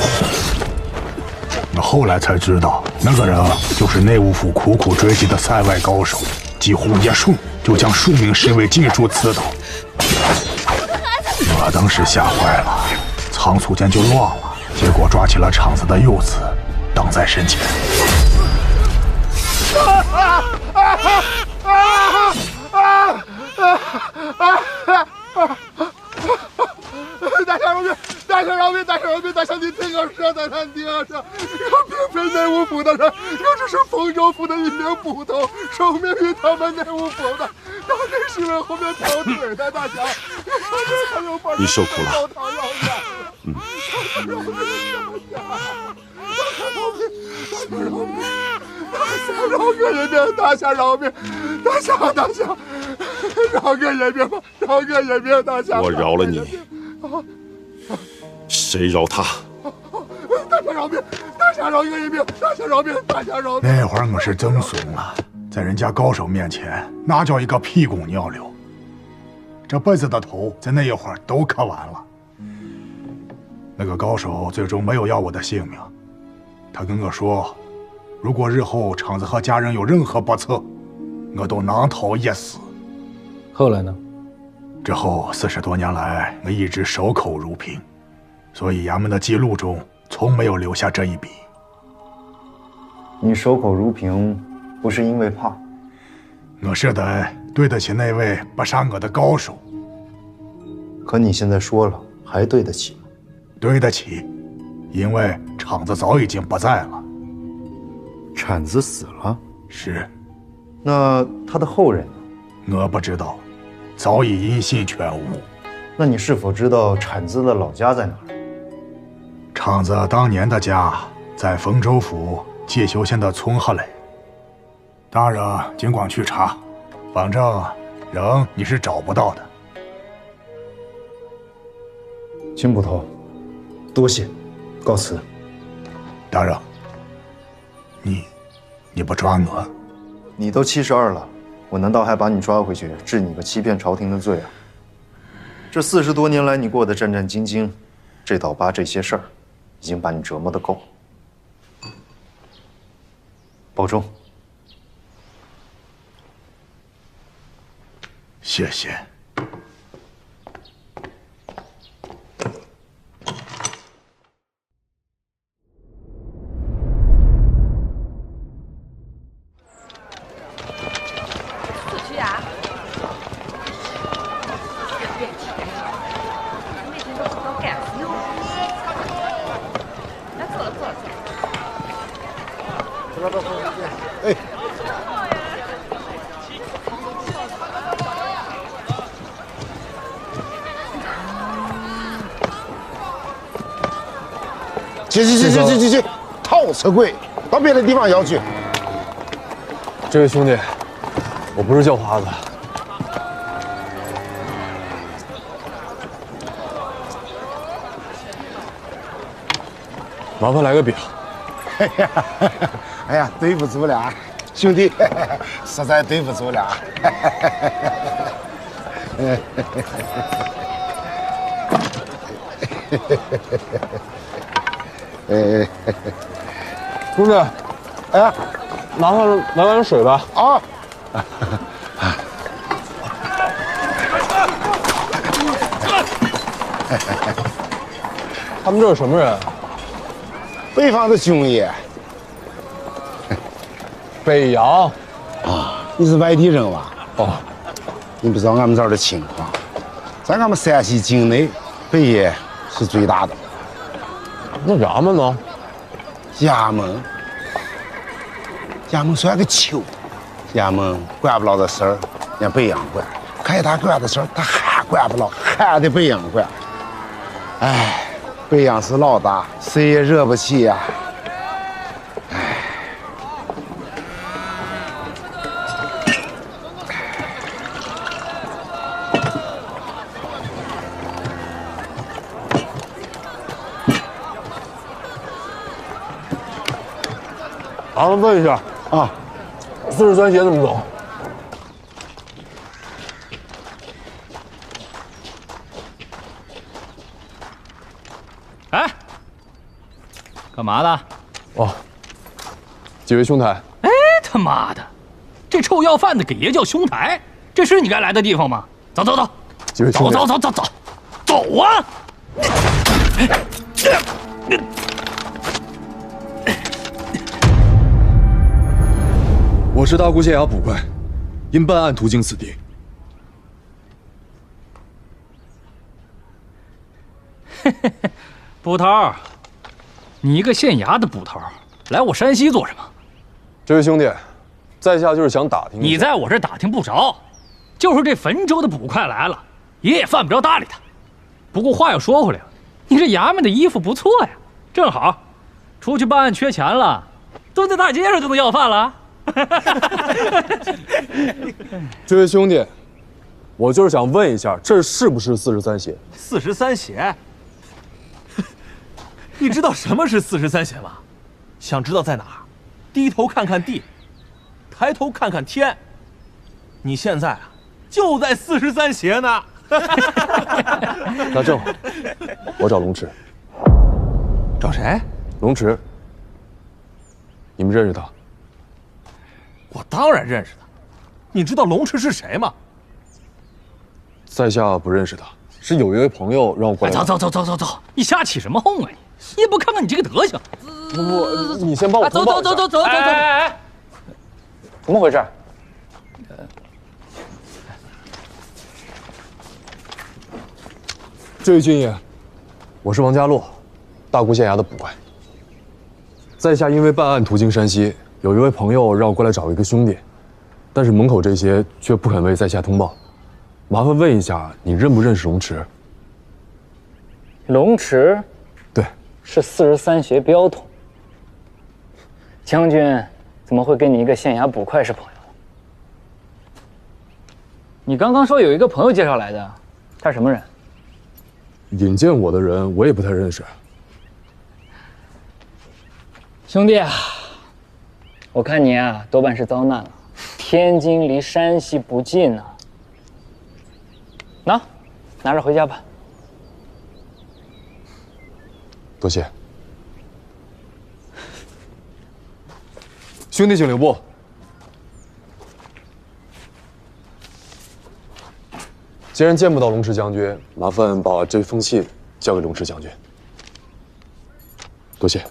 [SPEAKER 18] 我后来才知道，那个人就是内务府苦苦追击的塞外高手，几乎一瞬就将数名侍卫尽数刺倒。我当时吓坏了，仓促间就乱了，结果抓起了铲子的幼子，挡在身前。
[SPEAKER 19] 大侠饶命！大侠饶命！大侠饶命！大侠，你听我说，大侠你听我说，我并非内务府的人，我只是丰州府的一名捕头，受命于他们内务府的。大内侍卫后面挑腿的，大侠，
[SPEAKER 1] 你受苦了。
[SPEAKER 19] 嗯。饶我一命！大侠饶命！大侠，饶我一命吧！饶我一命！大侠，
[SPEAKER 1] 我饶了你，谁饶他？
[SPEAKER 19] 大侠饶命！大侠饶我一命！大侠饶命！大侠饶命！
[SPEAKER 18] 那会儿我是真怂了，在人家高手面前，那叫一个屁滚尿流，这辈子的头在那一会儿都磕完了。那个高手最终没有要我的性命，他跟我说，如果日后厂子和家人有任何不测，我都难逃一死。
[SPEAKER 7] 后来呢？
[SPEAKER 18] 之后40多年来，我一直守口如瓶，所以衙门的记录中从没有留下这一笔。
[SPEAKER 8] 你守口如瓶，不是因为怕，
[SPEAKER 18] 我是得对得起那位不杀我的高手。
[SPEAKER 8] 可你现在说了，还对得起吗？
[SPEAKER 18] 对得起，因为厂子早已经不在了。
[SPEAKER 8] 铲子死了？
[SPEAKER 18] 是。
[SPEAKER 8] 那他的后人
[SPEAKER 18] 呢？我不知道，早已音信全无。
[SPEAKER 8] 那你是否知道铲子的老家在哪儿？
[SPEAKER 18] 厂子当年的家在丰州府介休县的村河垒。大人尽管去查，反正人你是找不到的。
[SPEAKER 8] 秦捕头，多谢，告辞。
[SPEAKER 18] 大人，你不抓我，
[SPEAKER 8] 你都72了，我难道还把你抓回去治你个欺骗朝廷的罪啊？这40多年来你过得战战兢兢，这倒疤这些事儿，已经把你折磨得够了。保重。
[SPEAKER 18] 谢谢。
[SPEAKER 19] 哎，去，套车鬼，到别的地方要去。
[SPEAKER 1] 这位兄弟，我不是叫花子。麻烦来个饼。
[SPEAKER 19] 哎呀，对不住了，兄弟，实在对不住了。
[SPEAKER 1] 兄弟，
[SPEAKER 19] 哎，
[SPEAKER 1] 麻烦来碗水吧。
[SPEAKER 19] 啊。
[SPEAKER 1] 他们这是什么人？
[SPEAKER 19] 北方的兄爷。
[SPEAKER 1] 北洋。
[SPEAKER 19] 啊，你是外地人吧？哦，你不知道俺们这儿的情况，在俺们陕西境内，北野是最大的。
[SPEAKER 1] 那衙门呢？
[SPEAKER 19] 衙门算个球，衙门管不了的事儿，让北洋管；看他管的事儿，他还管不了，还得北洋管。哎，北洋是老大，谁也惹不起呀。
[SPEAKER 1] 麻烦问一下
[SPEAKER 19] 啊
[SPEAKER 1] ，43协怎么走？
[SPEAKER 7] 哎，干嘛的？
[SPEAKER 1] 哦，几位兄台。
[SPEAKER 7] 哎，他妈的，这臭要饭的给爷叫兄台，这是你该来的地方吗？走，
[SPEAKER 1] 几位兄弟，
[SPEAKER 7] 走啊！
[SPEAKER 1] 我是大沽县衙捕快，因办案途经此地。
[SPEAKER 7] 捕头，你一个县衙的捕头，来我山西做什么？
[SPEAKER 1] 这位兄弟，在下就是想打听。
[SPEAKER 7] 你在我这打听不着，就是这汾州的捕快来了，爷也犯不着搭理他。不过话又说回来了，你这衙门的衣服不错呀，正好，出去办案缺钱了，蹲在大街上就能要饭了。
[SPEAKER 1] 这位兄弟，我就是想问一下，这是不是43协
[SPEAKER 16] ？43协？你知道什么是43协吗？想知道在哪儿？低头看看地，抬头看看天。你现在啊，就在43协呢。
[SPEAKER 1] 那正好，我找龙池。
[SPEAKER 16] 找谁？
[SPEAKER 1] 龙池。你们认识他？
[SPEAKER 16] 我当然认识他。你知道龙池是谁吗？
[SPEAKER 1] 在下不认识他，是有一位朋友让我过来。
[SPEAKER 7] 走，你瞎起什么哄啊你？你也不看看你这个德行。
[SPEAKER 1] 不，你先帮我通报一下。
[SPEAKER 7] 走。哎，
[SPEAKER 3] 怎么回事？
[SPEAKER 1] 这位军爷，我是王家洛，大沽县衙的捕快。在下因为办案途经山西，有一位朋友让我过来找一个兄弟，但是门口这些却不肯为在下通报。麻烦问一下，你认不认识龙池？
[SPEAKER 3] 龙池？
[SPEAKER 1] 对，
[SPEAKER 3] 是43协镖头。将军怎么会跟你一个县衙捕快是朋友？你刚刚说有一个朋友介绍来的，他是什么人？
[SPEAKER 1] 引荐我的人我也不太认识。
[SPEAKER 3] 兄弟啊，我看你啊多半是遭难了。天津离山西不近呢。拿着回家吧。
[SPEAKER 1] 多谢。兄弟，请留步。既然见不到龙池将军，麻烦把这封信交给龙池将军。多谢。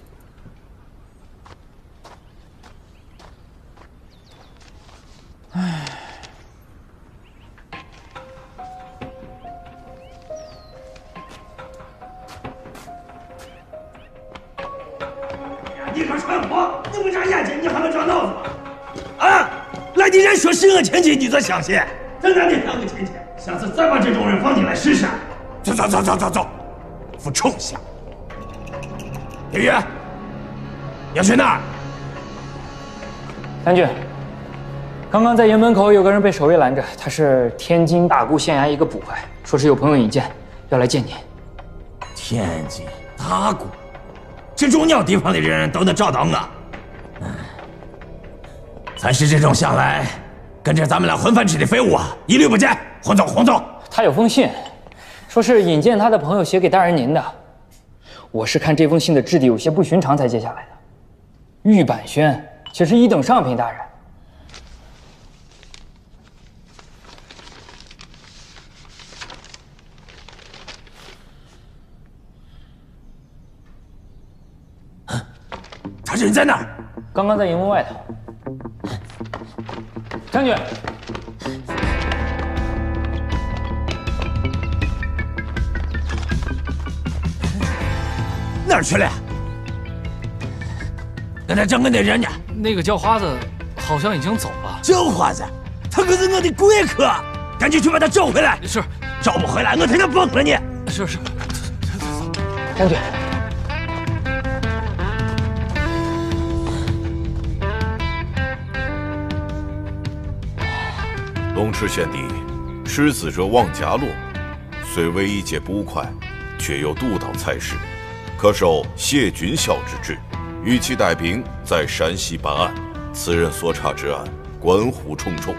[SPEAKER 9] 你可穿我！你为啥眼睛？你还能长脑子吗？啊！来的人说是我亲戚，你就相信？真让你当个亲戚，下次再把这种人放进来试试。走，付冲下。李玉，要去哪儿？
[SPEAKER 3] 将军，刚刚在营门口有个人被守卫拦着，他是天津大沽县衙一个捕快，说是有朋友引荐，要来见您。
[SPEAKER 9] 天津大沽。这种鸟地方的人都能找到我。咱是这种向来跟着咱们俩混饭吃的废物啊，一律不见。混走。
[SPEAKER 3] 他有封信，说是引荐他的朋友写给大人您的。我是看这封信的质地有些不寻常才接下来的。玉版轩且是一等上品，大人。
[SPEAKER 9] 他人在哪儿？
[SPEAKER 3] 刚刚在营门外头。将军，
[SPEAKER 9] 哪儿去了？刚才找我那人呢？
[SPEAKER 16] 那个叫花子好像已经走了。
[SPEAKER 9] 叫花子，他可是我的贵客，赶紧去把他找回来。
[SPEAKER 16] 是，
[SPEAKER 9] 找不回来我他娘崩了你！
[SPEAKER 16] 是。
[SPEAKER 3] 将军。
[SPEAKER 20] 龙池县地，持子者望家洛，虽为一介捕快，却有督导差事，可受谢军校之职，与其带兵在山西办案。此人所查之案，关乎重重，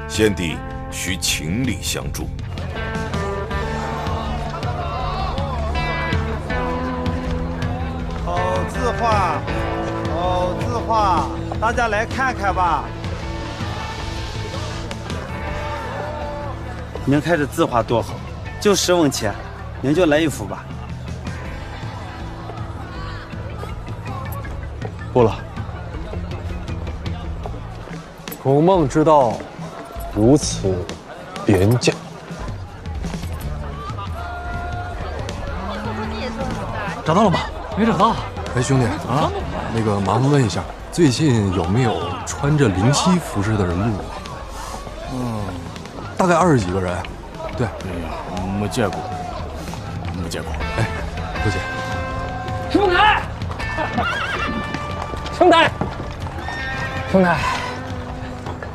[SPEAKER 20] 县地需倾力相助。
[SPEAKER 21] 口字画，大家来看看吧。
[SPEAKER 22] 您看这字画多好，就10文钱，您就来一幅吧。
[SPEAKER 1] 不了。孔孟之道，如此廉价。
[SPEAKER 16] 找到了吗？没找到。
[SPEAKER 1] 哎，兄弟啊，那个麻烦问一下，最近有没有穿着灵犀服饰的人路过？大概20几个人。对，
[SPEAKER 6] 没见过。
[SPEAKER 1] 哎，多谢。
[SPEAKER 3] 兄台，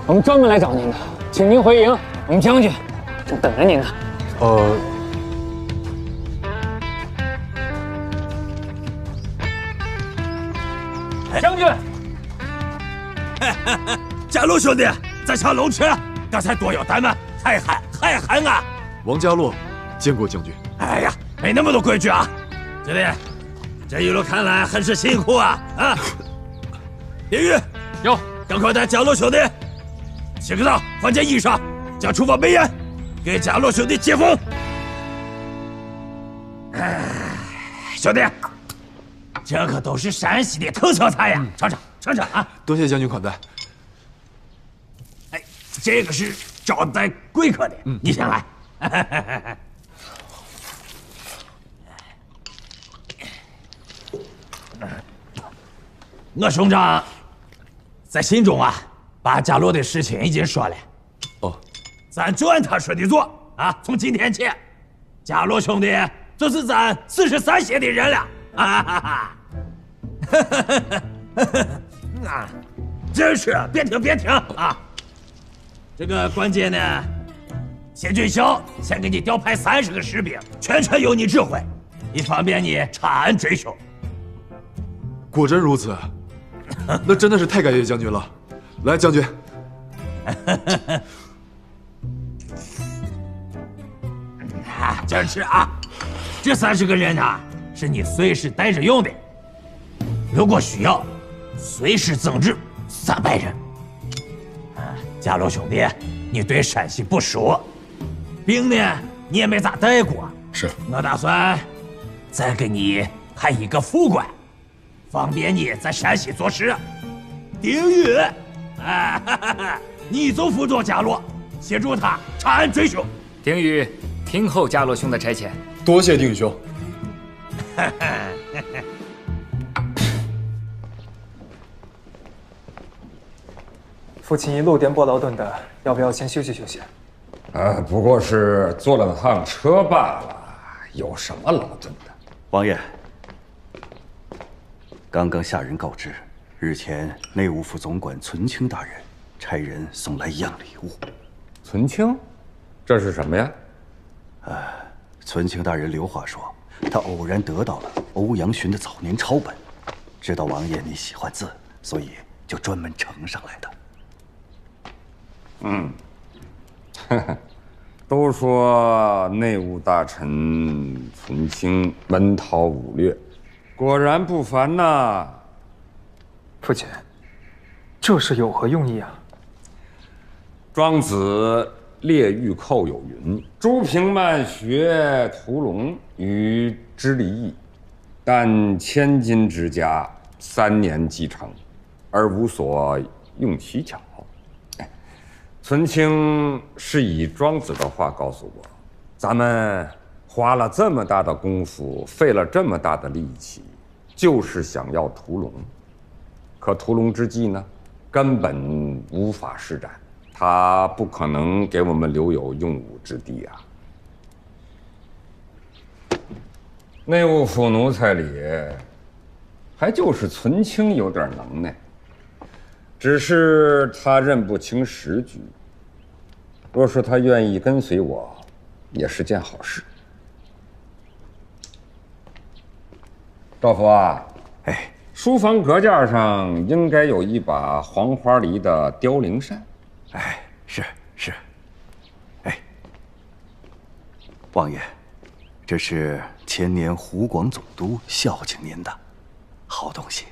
[SPEAKER 3] 我们专门来找您的，请您回营，我们将军正等着您呢。将军，
[SPEAKER 9] 家路兄弟，在下龙池，刚才多有怠慢，太寒啊！
[SPEAKER 1] 王家洛，见过将军。
[SPEAKER 9] 哎呀，没那么多规矩啊，兄弟，这一路看来很是辛苦啊！李玉，
[SPEAKER 16] 有，
[SPEAKER 9] 赶快带家洛兄弟洗个澡，换件衣裳，将厨房备宴，给家洛兄弟接风。兄弟，这可都是山西的特色菜呀，尝尝啊！
[SPEAKER 1] 多谢将军款待。
[SPEAKER 9] 哎，这个是招待贵客的，你先来。我兄长在信中啊，把家洛的事情已经说了。
[SPEAKER 1] 哦，
[SPEAKER 9] 咱就按他说的做啊！从今天起，家洛兄弟就是咱43县的人了。啊！真是别听啊！这个关键呢，谢军校先给你调派30个士兵，全权由你指挥，以方便你查案追凶。
[SPEAKER 1] 果真如此，那真的是太感谢将军了。来，将军，
[SPEAKER 9] 接着吃啊！这30个人啊，是你随时带着用的。如果需要，随时增至300人。家洛兄弟，你对山西不熟，兵呢你也没咋带过。
[SPEAKER 2] 是，
[SPEAKER 9] 我打算再给你派一个副官，方便你在山西做事。丁宇，你就辅佐家洛，协助他查案追凶。
[SPEAKER 4] 丁宇，听候家洛兄的差遣。
[SPEAKER 1] 多谢丁宇兄。
[SPEAKER 23] 父亲一路颠簸劳顿的，要不要先休息休息？
[SPEAKER 2] 不过是坐了趟车罢了，有什么劳顿的？
[SPEAKER 24] 王爷，刚刚下人告知，日前内务府总管存清大人差人送来一样礼物。
[SPEAKER 2] 存清，这是什么呀？
[SPEAKER 24] 存清大人留话说，他偶然得到了欧阳询的早年抄本，知道王爷你喜欢字，所以就专门呈上来的。
[SPEAKER 2] 都说内务大臣存清文韬武略，果然不凡呐。
[SPEAKER 23] 父亲，这是有何用意啊？
[SPEAKER 2] 庄子列御寇有云：“诸平慢学屠龙，与之利益，但千金之家，3年即成，而无所用其巧。”存清是以庄子的话告诉我，咱们花了这么大的功夫，费了这么大的力气，就是想要屠龙。可屠龙之计呢，根本无法施展，他不可能给我们留有用武之地啊。内务府奴才里，还就是存清有点能耐，只是他认不清时局。若是他愿意跟随我，也是件好事。赵福啊，书房阁架上应该有一把黄花梨的凋零扇。
[SPEAKER 24] 是。王爷，这是前年湖广总督孝敬您的好东西。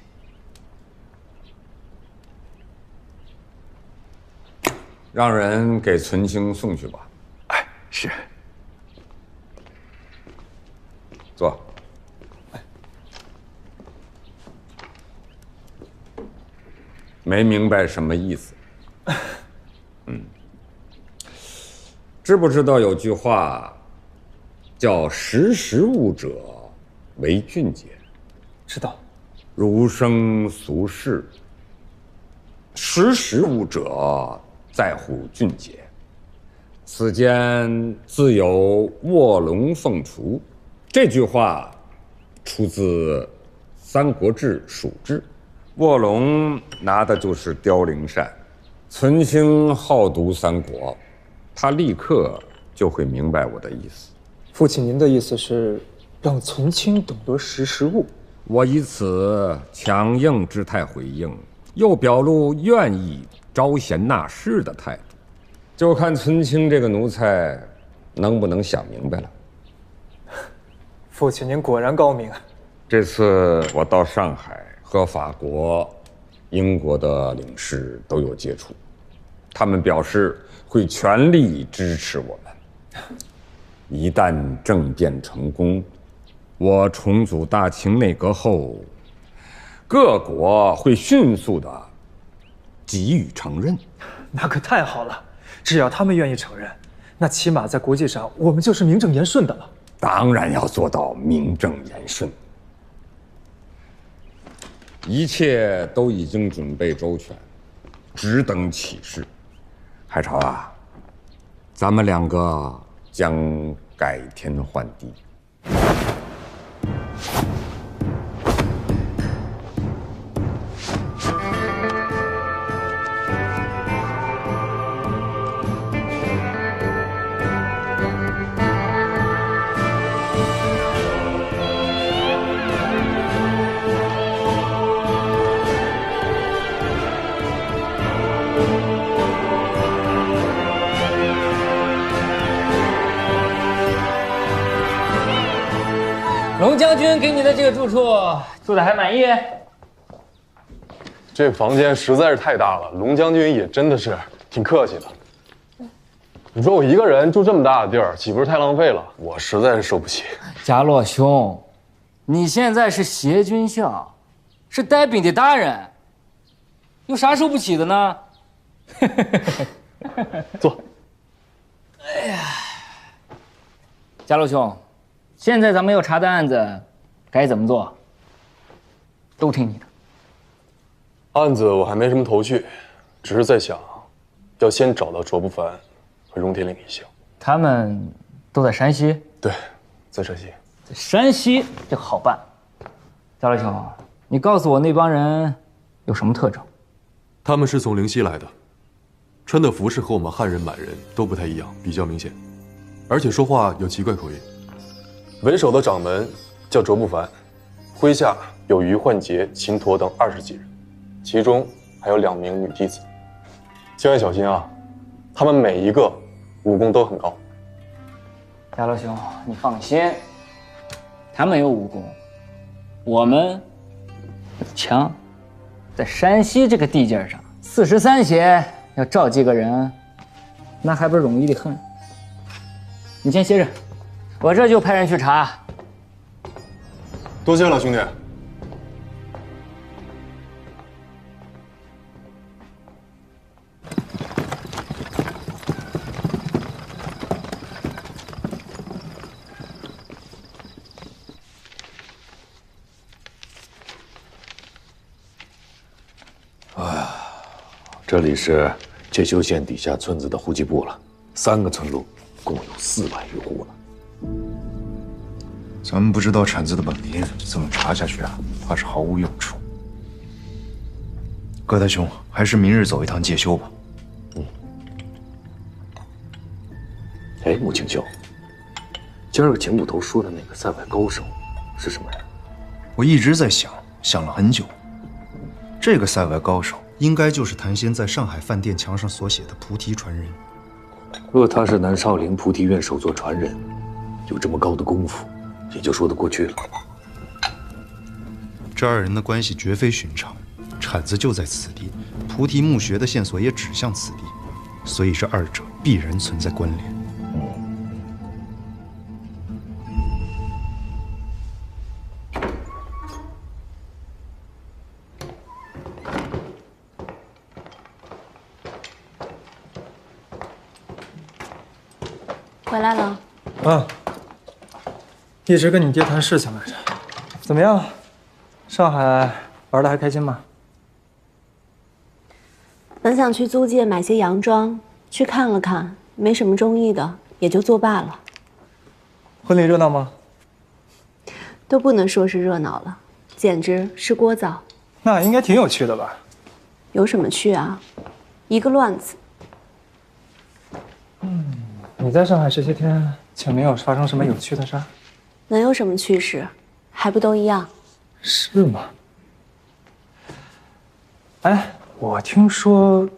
[SPEAKER 2] 让人给存清送去吧。
[SPEAKER 24] 是。
[SPEAKER 2] 坐。没明白什么意思。知不知道有句话叫"识时务者为俊杰"？
[SPEAKER 23] 知道。
[SPEAKER 2] 儒生俗世，识时务者在乎俊杰。此间自有卧龙凤雏。这句话出自《三国志·蜀志》，卧龙拿的就是凋零扇。存清好读三国，他立刻就会明白我的意思。
[SPEAKER 23] 父亲，您的意思是让存清懂得识时务？
[SPEAKER 2] 我以此强硬之态回应，又表露愿意招贤纳士的态度，就看存清这个奴才能不能想明白了。
[SPEAKER 23] 父亲，您果然高明。
[SPEAKER 2] 这次我到上海和法国、英国的领事都有接触，他们表示会全力支持我们。一旦政变成功，我重组大清内阁后，各国会迅速地给予承认。
[SPEAKER 23] 那可太好了！只要他们愿意承认，那起码在国际上我们就是名正言顺的了。
[SPEAKER 2] 当然要做到名正言顺，一切都已经准备周全，只等起事。海潮啊，咱们两个将改天换地。
[SPEAKER 4] 龙将军给你的这个住处住的还满意？
[SPEAKER 1] 这房间实在是太大了，龙将军也真的是挺客气的。你说我一个人住这么大的地儿，岂不是太浪费了？我实在是受不起。
[SPEAKER 4] 贾洛兄，你现在是协军相，是带兵的大人，有啥受不起的呢？
[SPEAKER 1] 坐。
[SPEAKER 4] 哎呀，贾洛兄，现在咱们要查的案子该怎么做？都听你的。
[SPEAKER 1] 案子我还没什么头绪，只是在想，要先找到卓不凡和荣天岭一行。
[SPEAKER 4] 他们都在山西？
[SPEAKER 1] 对，在山西。
[SPEAKER 4] 在山西这好办。贾老兄，你告诉我那帮人有什么特征？
[SPEAKER 1] 他们是从灵溪来的，穿的服饰和我们汉人、满人都不太一样，比较明显，而且说话有奇怪口音。为首的掌门叫卓不凡，麾下有于焕杰、秦陀等20几人。其中还有2名女弟子，千万小心啊！他们每一个武功都很高。
[SPEAKER 4] 贾老兄，你放心，他们有武功，我们有枪。在山西这个地界上，43邪要召集个人，那还不是容易的很。你先歇着，我这就派人去查。
[SPEAKER 1] 多谢了，兄弟。
[SPEAKER 10] 这里是介休县底下村子的户籍部了，3个村落，共有4万余户呢。
[SPEAKER 8] 咱们不知道产子的本名，这么查下去啊，怕是毫无用处。葛大兄，还是明日走一趟介休吧。
[SPEAKER 10] 哎，穆清秀，今儿个钱捕头说的那个塞外高手是什么人？
[SPEAKER 8] 我一直在想了很久。这个塞外高手应该就是谭仙在上海饭店墙上所写的菩提传人。
[SPEAKER 10] 若他是南少林菩提院首座传人，有这么高的功夫，也就说得过去了。
[SPEAKER 8] 这2人的关系绝非寻常，产子就在此地，菩提墓穴的线索也指向此地，所以这2者必然存在关联。
[SPEAKER 5] 回来了。
[SPEAKER 23] 啊，一直跟你爹谈事情来着。怎么样？上海玩的还开心吗？
[SPEAKER 5] 本想去租界买些洋装，去看了看，没什么中意的，也就作罢了。
[SPEAKER 23] 婚礼热闹吗？
[SPEAKER 5] 都不能说是热闹了，简直是聒噪。
[SPEAKER 23] 那应该挺有趣的吧？
[SPEAKER 5] 有什么趣啊？一个乱字。
[SPEAKER 23] 你在上海这些天，请没有发生什么有趣的事儿？
[SPEAKER 5] 能有什么趣事？还不都一样？
[SPEAKER 23] 是吗？哎，我听说，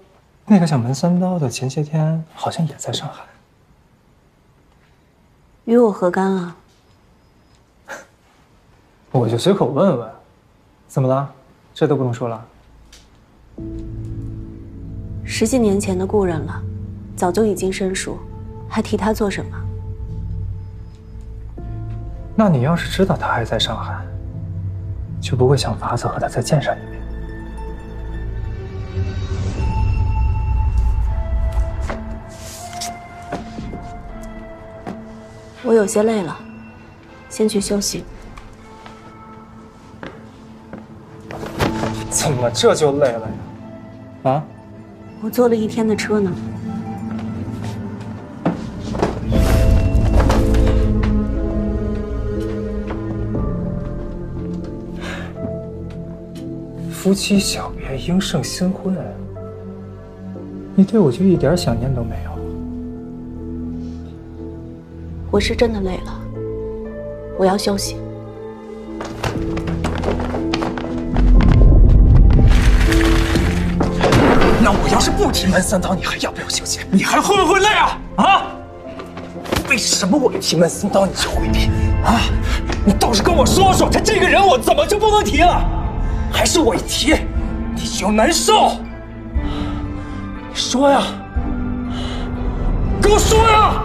[SPEAKER 23] 那个叫门三刀的前些天好像也在上海。
[SPEAKER 5] 与我何干啊？
[SPEAKER 23] 我就随口问问，怎么了？这都不能说了
[SPEAKER 5] ？10几年前的故人了，早就已经生疏。还提他做什么？
[SPEAKER 23] 那你要是知道他还在上海，就不会想法子和他再见上一面。
[SPEAKER 5] 我有些累了，先去休息。
[SPEAKER 23] 怎么这就累了呀？啊？
[SPEAKER 5] 我坐了1天的车呢。
[SPEAKER 23] 夫妻小别，应胜新婚。你对我就一点想念都没有。
[SPEAKER 5] 我是真的累了，我要休息。
[SPEAKER 23] 那我要是不提门三刀，你还要不要休息？你还会不会累啊？啊？为什么我一提门三刀你就回避？
[SPEAKER 16] 啊，你倒是跟我说说，他这个人我怎么就不能提了？还是我一提，你就难受？你说呀，跟我说呀！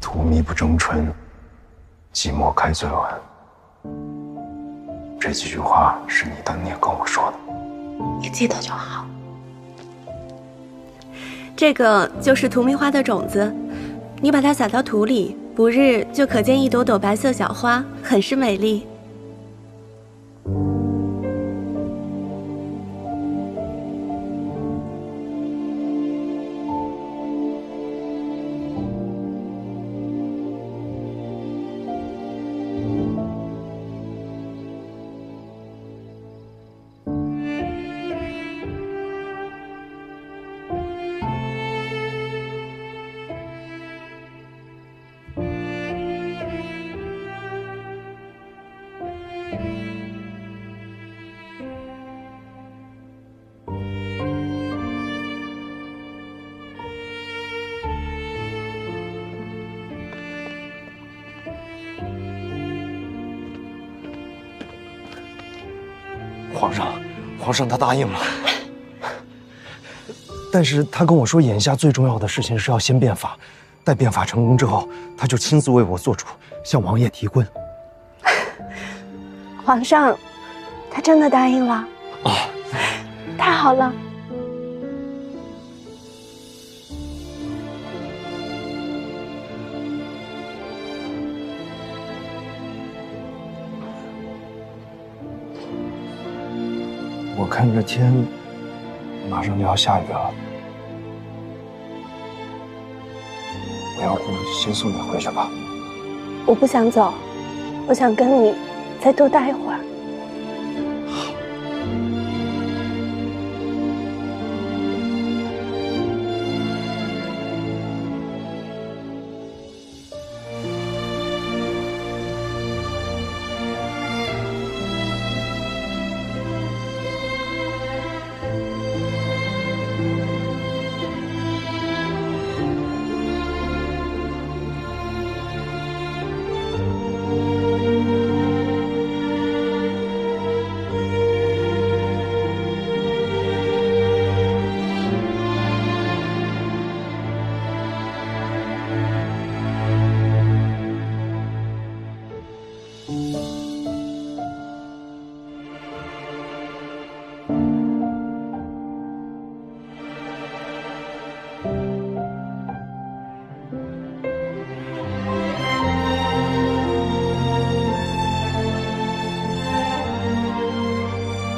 [SPEAKER 8] 荼蘼不争春，寂寞开最晚。这几句话是你当年跟我说的，
[SPEAKER 5] 你记得就好。这个就是荼蘼花的种子，你把它撒到土里，不日就可见一朵朵白色小花，很是美丽。
[SPEAKER 11] 皇上他答应了，但是他跟我说，眼下最重要的事情是要先变法，待变法成功之后，他就亲自为我做主，向王爷提婚。
[SPEAKER 5] 皇上，他真的答应了
[SPEAKER 11] 啊！
[SPEAKER 5] 太好了。
[SPEAKER 11] 我看这天马上就要下雨了，我要不先送你回去吧。
[SPEAKER 5] 我不想走，我想跟你再多待一会儿。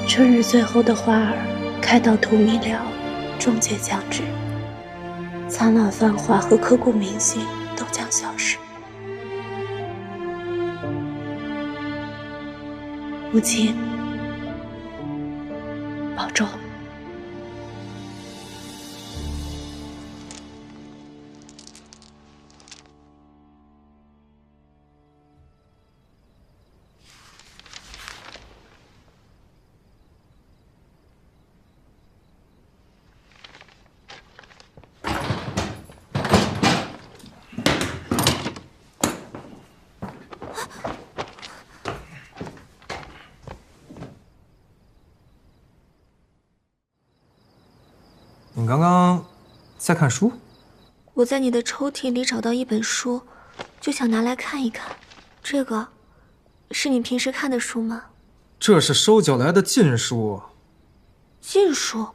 [SPEAKER 5] 春日最后的花儿开到荼蘼了，终结将至，苍老繁华和刻骨铭心都将消失。母亲，保重。
[SPEAKER 23] 你刚刚在看书？
[SPEAKER 12] 我在你的抽屉里找到一本书，就想拿来看一看。这个是你平时看的书吗？
[SPEAKER 23] 这是收缴来的禁书。
[SPEAKER 12] 禁书？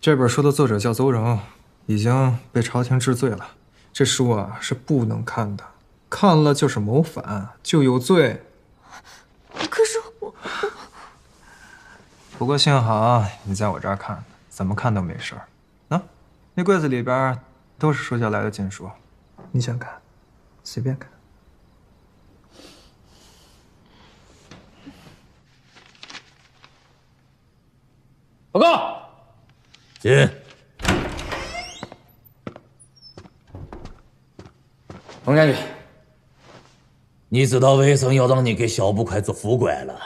[SPEAKER 23] 这本书的作者叫邹荣，已经被朝廷治罪了。这书啊是不能看的，看了就是谋反，就有罪。
[SPEAKER 12] 可是我……
[SPEAKER 23] 不过幸好你在我这儿看，怎么看都没事儿。啊，那柜子里边都是收缴来的禁书，你想看，随便看。
[SPEAKER 4] 报告，
[SPEAKER 10] 进。
[SPEAKER 4] 冯将军，
[SPEAKER 10] 你知道为什么要让你给小捕快做副官了？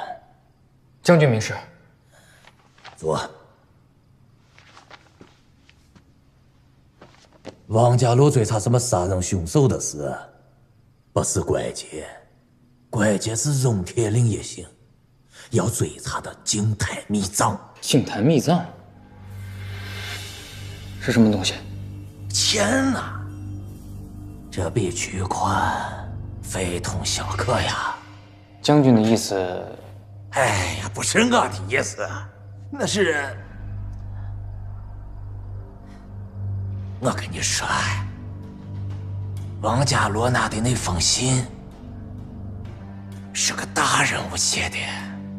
[SPEAKER 3] 将军明示。
[SPEAKER 10] 坐。王家禄追查什么杀人凶手的事，不是怪杰，怪杰是荣铁岭也行，要追查的静态密藏。
[SPEAKER 4] 静态密藏是什么东西？
[SPEAKER 10] 钱呐！这笔巨款非同小可呀！
[SPEAKER 4] 将军的意思？
[SPEAKER 10] 哎呀，不是我的意思，那是我跟你说，王家洛拿的那封信是个大人物写的，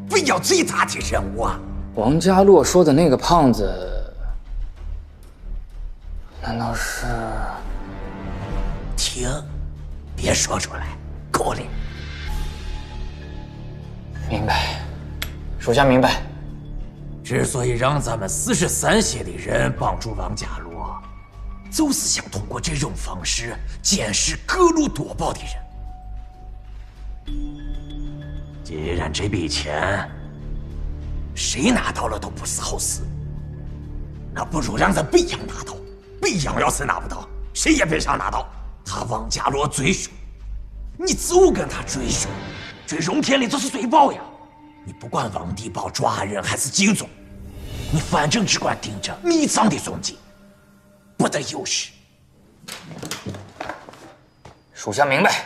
[SPEAKER 10] 非要最大的人物啊！
[SPEAKER 4] 王家洛说的那个胖子，难道是？
[SPEAKER 10] 停，别说出来，够了。
[SPEAKER 4] 明白，属下明白。
[SPEAKER 10] 之所以让咱们43协的人帮助王家洛，就是想通过这种方式监视各路夺宝的人。既然这笔钱谁拿到了都不是好事，那不如让咱北洋拿到。北洋要是拿不到，谁也别想拿到。他王家洛追凶，你就跟他追凶，追荣天里就是追宝呀。你不管王地宝抓人还是进踪，你反正只管盯着密藏的踪迹，不得有失。
[SPEAKER 4] 属下明白。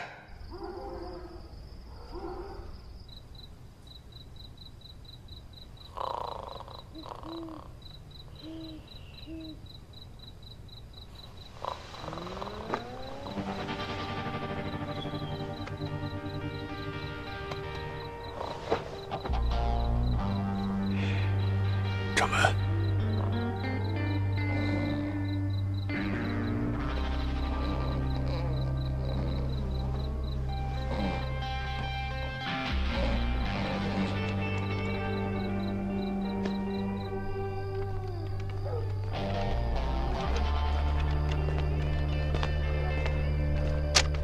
[SPEAKER 19] 掌门，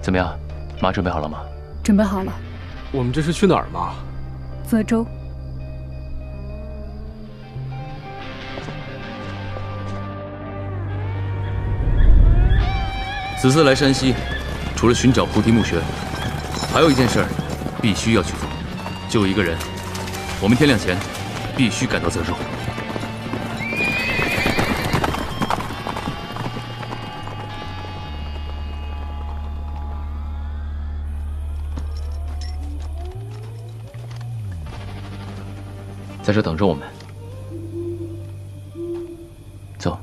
[SPEAKER 13] 怎么样，马准备好了吗？
[SPEAKER 14] 准备好了。
[SPEAKER 1] 我们这是去哪儿嘛？
[SPEAKER 14] 泽州。
[SPEAKER 13] 此次来山西，除了寻找菩提墓穴，还有一件事必须要去做，就一个人。我们天亮前必须赶到泽州。在这等着我们。走。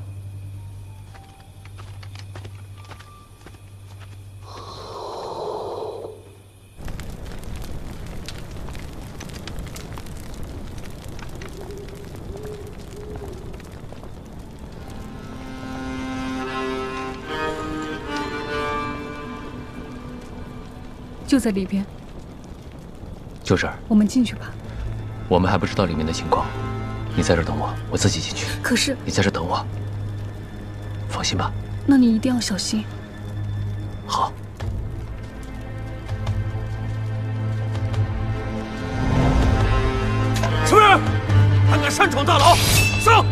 [SPEAKER 14] 就在里边。
[SPEAKER 13] 就这儿。
[SPEAKER 14] 我们进去吧。
[SPEAKER 13] 我们还不知道里面的情况，你在这儿等我，我自己进去。
[SPEAKER 14] 可是
[SPEAKER 13] 你在这儿等我，放心吧。
[SPEAKER 14] 那你一定要小心。
[SPEAKER 13] 好。
[SPEAKER 16] 什么人？胆敢擅闯大牢，上！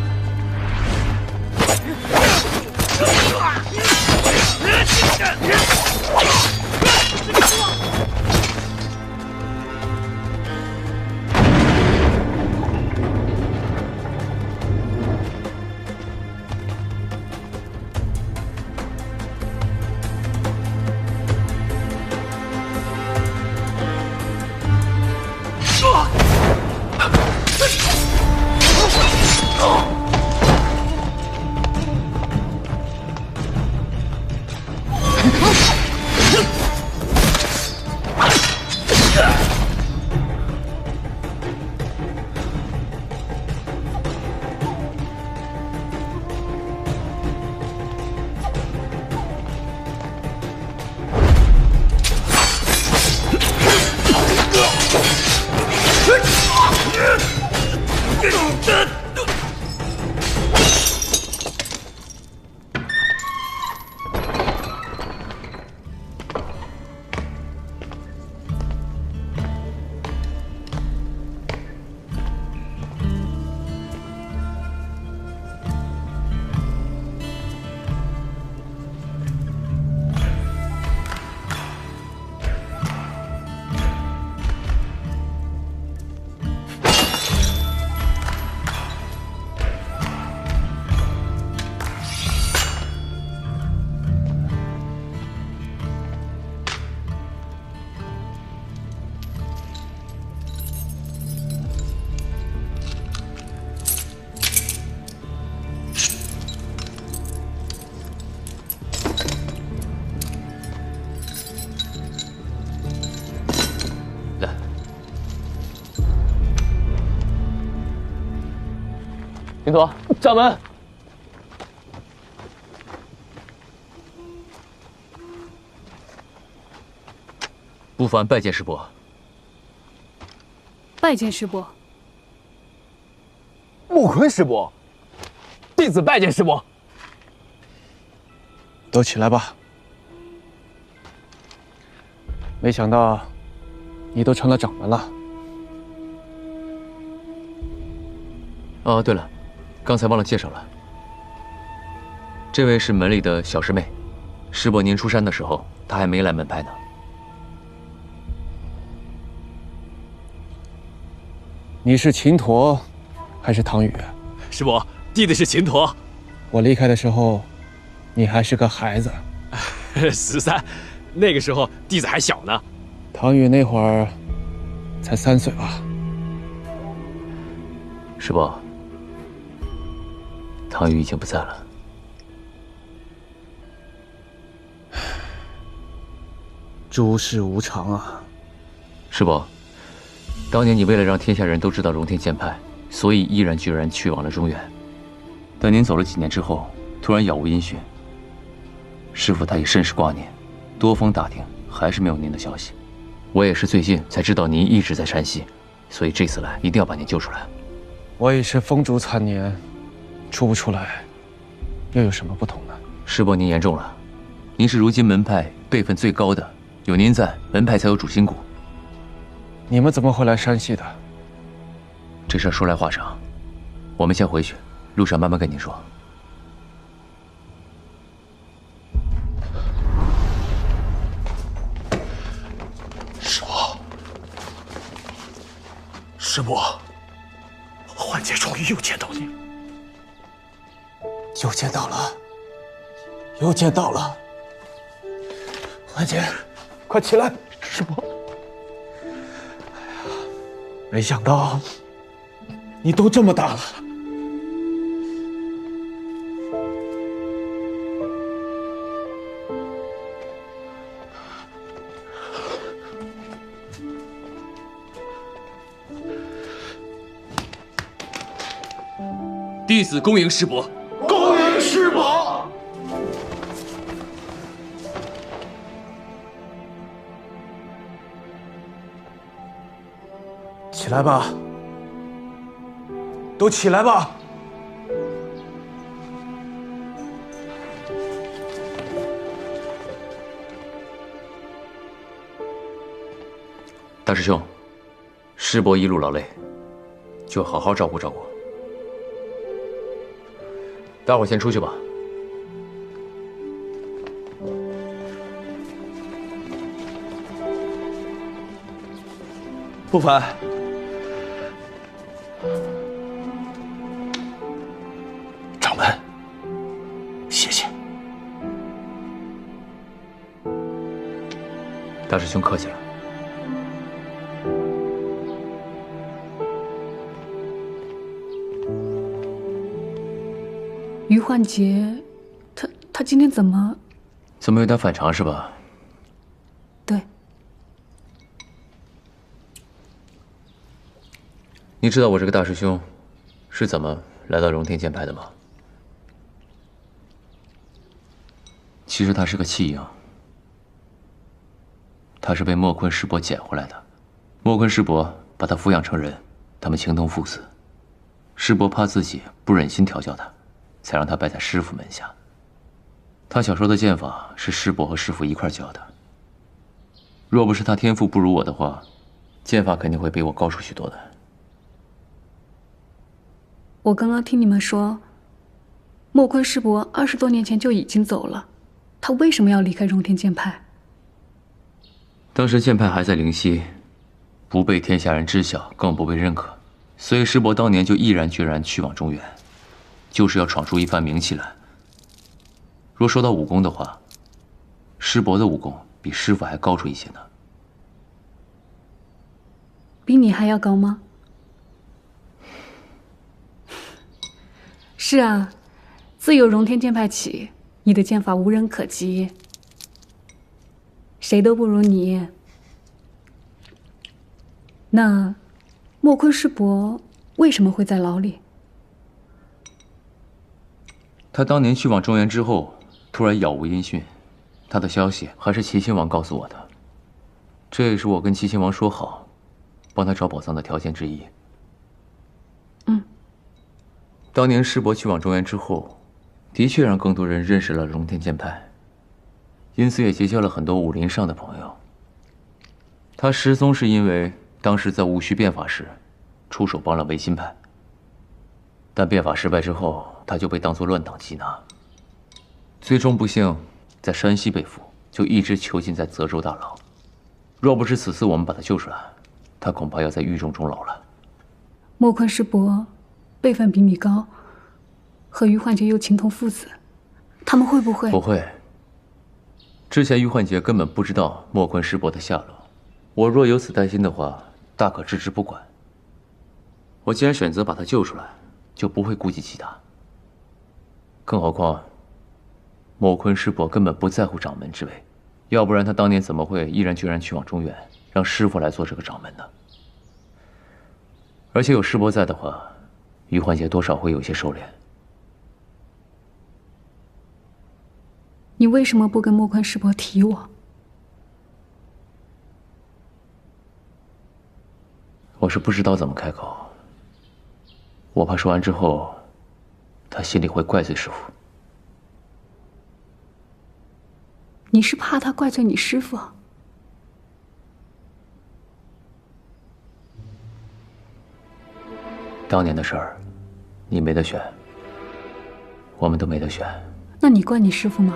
[SPEAKER 7] 云陀，掌门。
[SPEAKER 13] 不凡拜见师伯。
[SPEAKER 14] 拜见师伯。
[SPEAKER 7] 木坤师伯，弟子拜见师伯。
[SPEAKER 11] 都起来吧。没想到，你都成了掌门了。
[SPEAKER 13] 哦，对了，刚才忘了介绍了，这位是门里的小师妹。师伯您出山的时候，她还没来门派呢。
[SPEAKER 11] 你是秦陀，还是唐宇？
[SPEAKER 7] 师伯，弟子是秦陀。
[SPEAKER 11] 我离开的时候，你还是个孩子。
[SPEAKER 7] 13，那个时候弟子还小呢。
[SPEAKER 11] 唐宇那会儿才3岁吧。
[SPEAKER 13] 师伯，唐宇已经不在了。
[SPEAKER 11] 诸事无常啊。
[SPEAKER 13] 师伯，当年你为了让天下人都知道荣天剑派，所以毅然决然去往了中原。但您走了几年之后，突然杳无音讯。师父他也甚是挂念，多方打听还是没有您的消息。我也是最近才知道您一直在山西，所以这次来一定要把您救出来。
[SPEAKER 11] 我已是风烛残年，出不出来，又有什么不同呢？
[SPEAKER 13] 师伯您言重了，您是如今门派辈分最高的，有您在，门派才有主心骨。
[SPEAKER 11] 你们怎么会来山西的？
[SPEAKER 13] 这事说来话长，我们先回去，路上慢慢跟您说。
[SPEAKER 16] 师伯，幻姐终于又见到你，
[SPEAKER 11] 又见到了，又见到了。幻姐，快起来！师伯，没想到你都这么大了。
[SPEAKER 13] 弟子恭迎师伯，
[SPEAKER 19] 恭迎师伯。
[SPEAKER 11] 起来吧，都起来吧。
[SPEAKER 13] 大师兄，师伯一路劳累，就好好照顾照顾。大伙儿先出去吧。
[SPEAKER 7] 不凡，
[SPEAKER 16] 掌门，谢谢。
[SPEAKER 13] 大师兄客气了。
[SPEAKER 14] 于幻杰，他今天怎么
[SPEAKER 13] 有点反常是吧？
[SPEAKER 14] 对。
[SPEAKER 13] 你知道我这个大师兄是怎么来到荣天剑派的吗？其实他是个弃婴，他是被莫坤师伯捡回来的。莫坤师伯把他抚养成人，他们情同父子。师伯怕自己不忍心调教他，才让他拜在师父门下。他小时候的剑法是师伯和师父一块教的。若不是他天赋不如我的话，剑法肯定会比我高出许多的。
[SPEAKER 14] 我刚刚听你们说，莫坤师伯20多年前就已经走了，他为什么要离开荣天剑派？
[SPEAKER 13] 当时剑派还在灵溪，不被天下人知晓，更不被认可，所以师伯当年就毅然决然去往中原，就是要闯出一番名气来。若说到武功的话，师伯的武功比师父还高出一些呢。
[SPEAKER 14] 比你还要高吗？是啊，自有荣天剑派起，你的剑法无人可及，谁都不如你。那莫坤师伯为什么会在牢里？
[SPEAKER 13] 他当年去往中原之后，突然杳无音讯，他的消息还是齐亲王告诉我的。这也是我跟齐亲王说好，帮他找宝藏的条件之一。当年师伯去往中原之后，的确让更多人认识了龙天剑派，因此也结交了很多武林上的朋友。他失踪是因为当时在戊戌变法时，出手帮了维新派，但变法失败之后，他就被当作乱党缉拿，最终不幸在山西被俘，就一直囚禁在泽州大牢。若不是此次我们把他救出来，他恐怕要在狱中终老了。
[SPEAKER 14] 莫坤师伯辈分比你高，和于焕杰又情同父子，他们会不会？
[SPEAKER 13] 不会。之前于焕杰根本不知道莫坤师伯的下落，我若有此担心的话，大可置之不管。我既然选择把他救出来，就不会顾及其他。更何况，莫坤师伯根本不在乎掌门之位，要不然他当年怎么会毅然决然去往中原，让师父来做这个掌门呢？而且有师伯在的话，于焕杰多少会有些收敛。
[SPEAKER 14] 你为什么不跟莫坤师伯提我？
[SPEAKER 13] 我是不知道怎么开口，我怕说完之后，他心里会怪罪师父。
[SPEAKER 14] 你是怕他怪罪你师父？
[SPEAKER 13] 当年的事儿，你没得选，我们都没得选。
[SPEAKER 14] 那你怪你师父吗？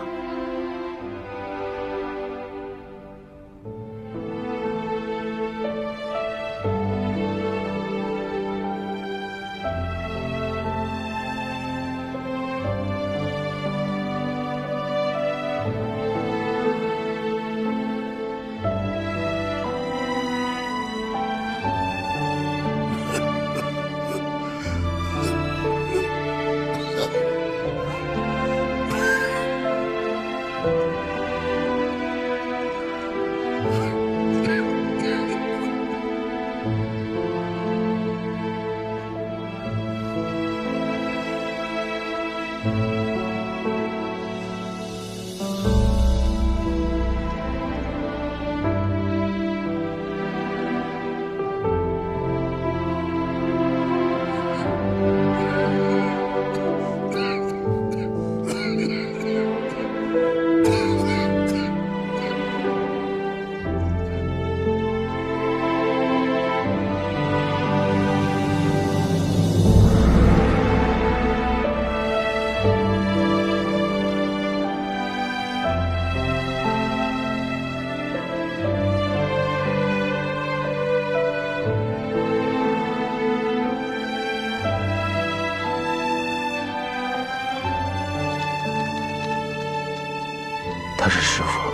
[SPEAKER 13] 他是师父，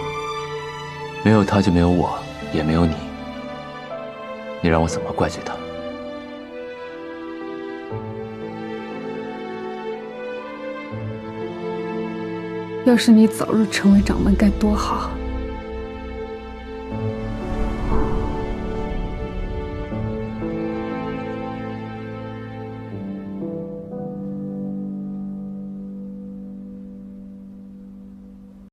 [SPEAKER 13] 没有他就没有我，也没有你。你让我怎么怪罪他？
[SPEAKER 14] 要是你早日成为掌门，该多好！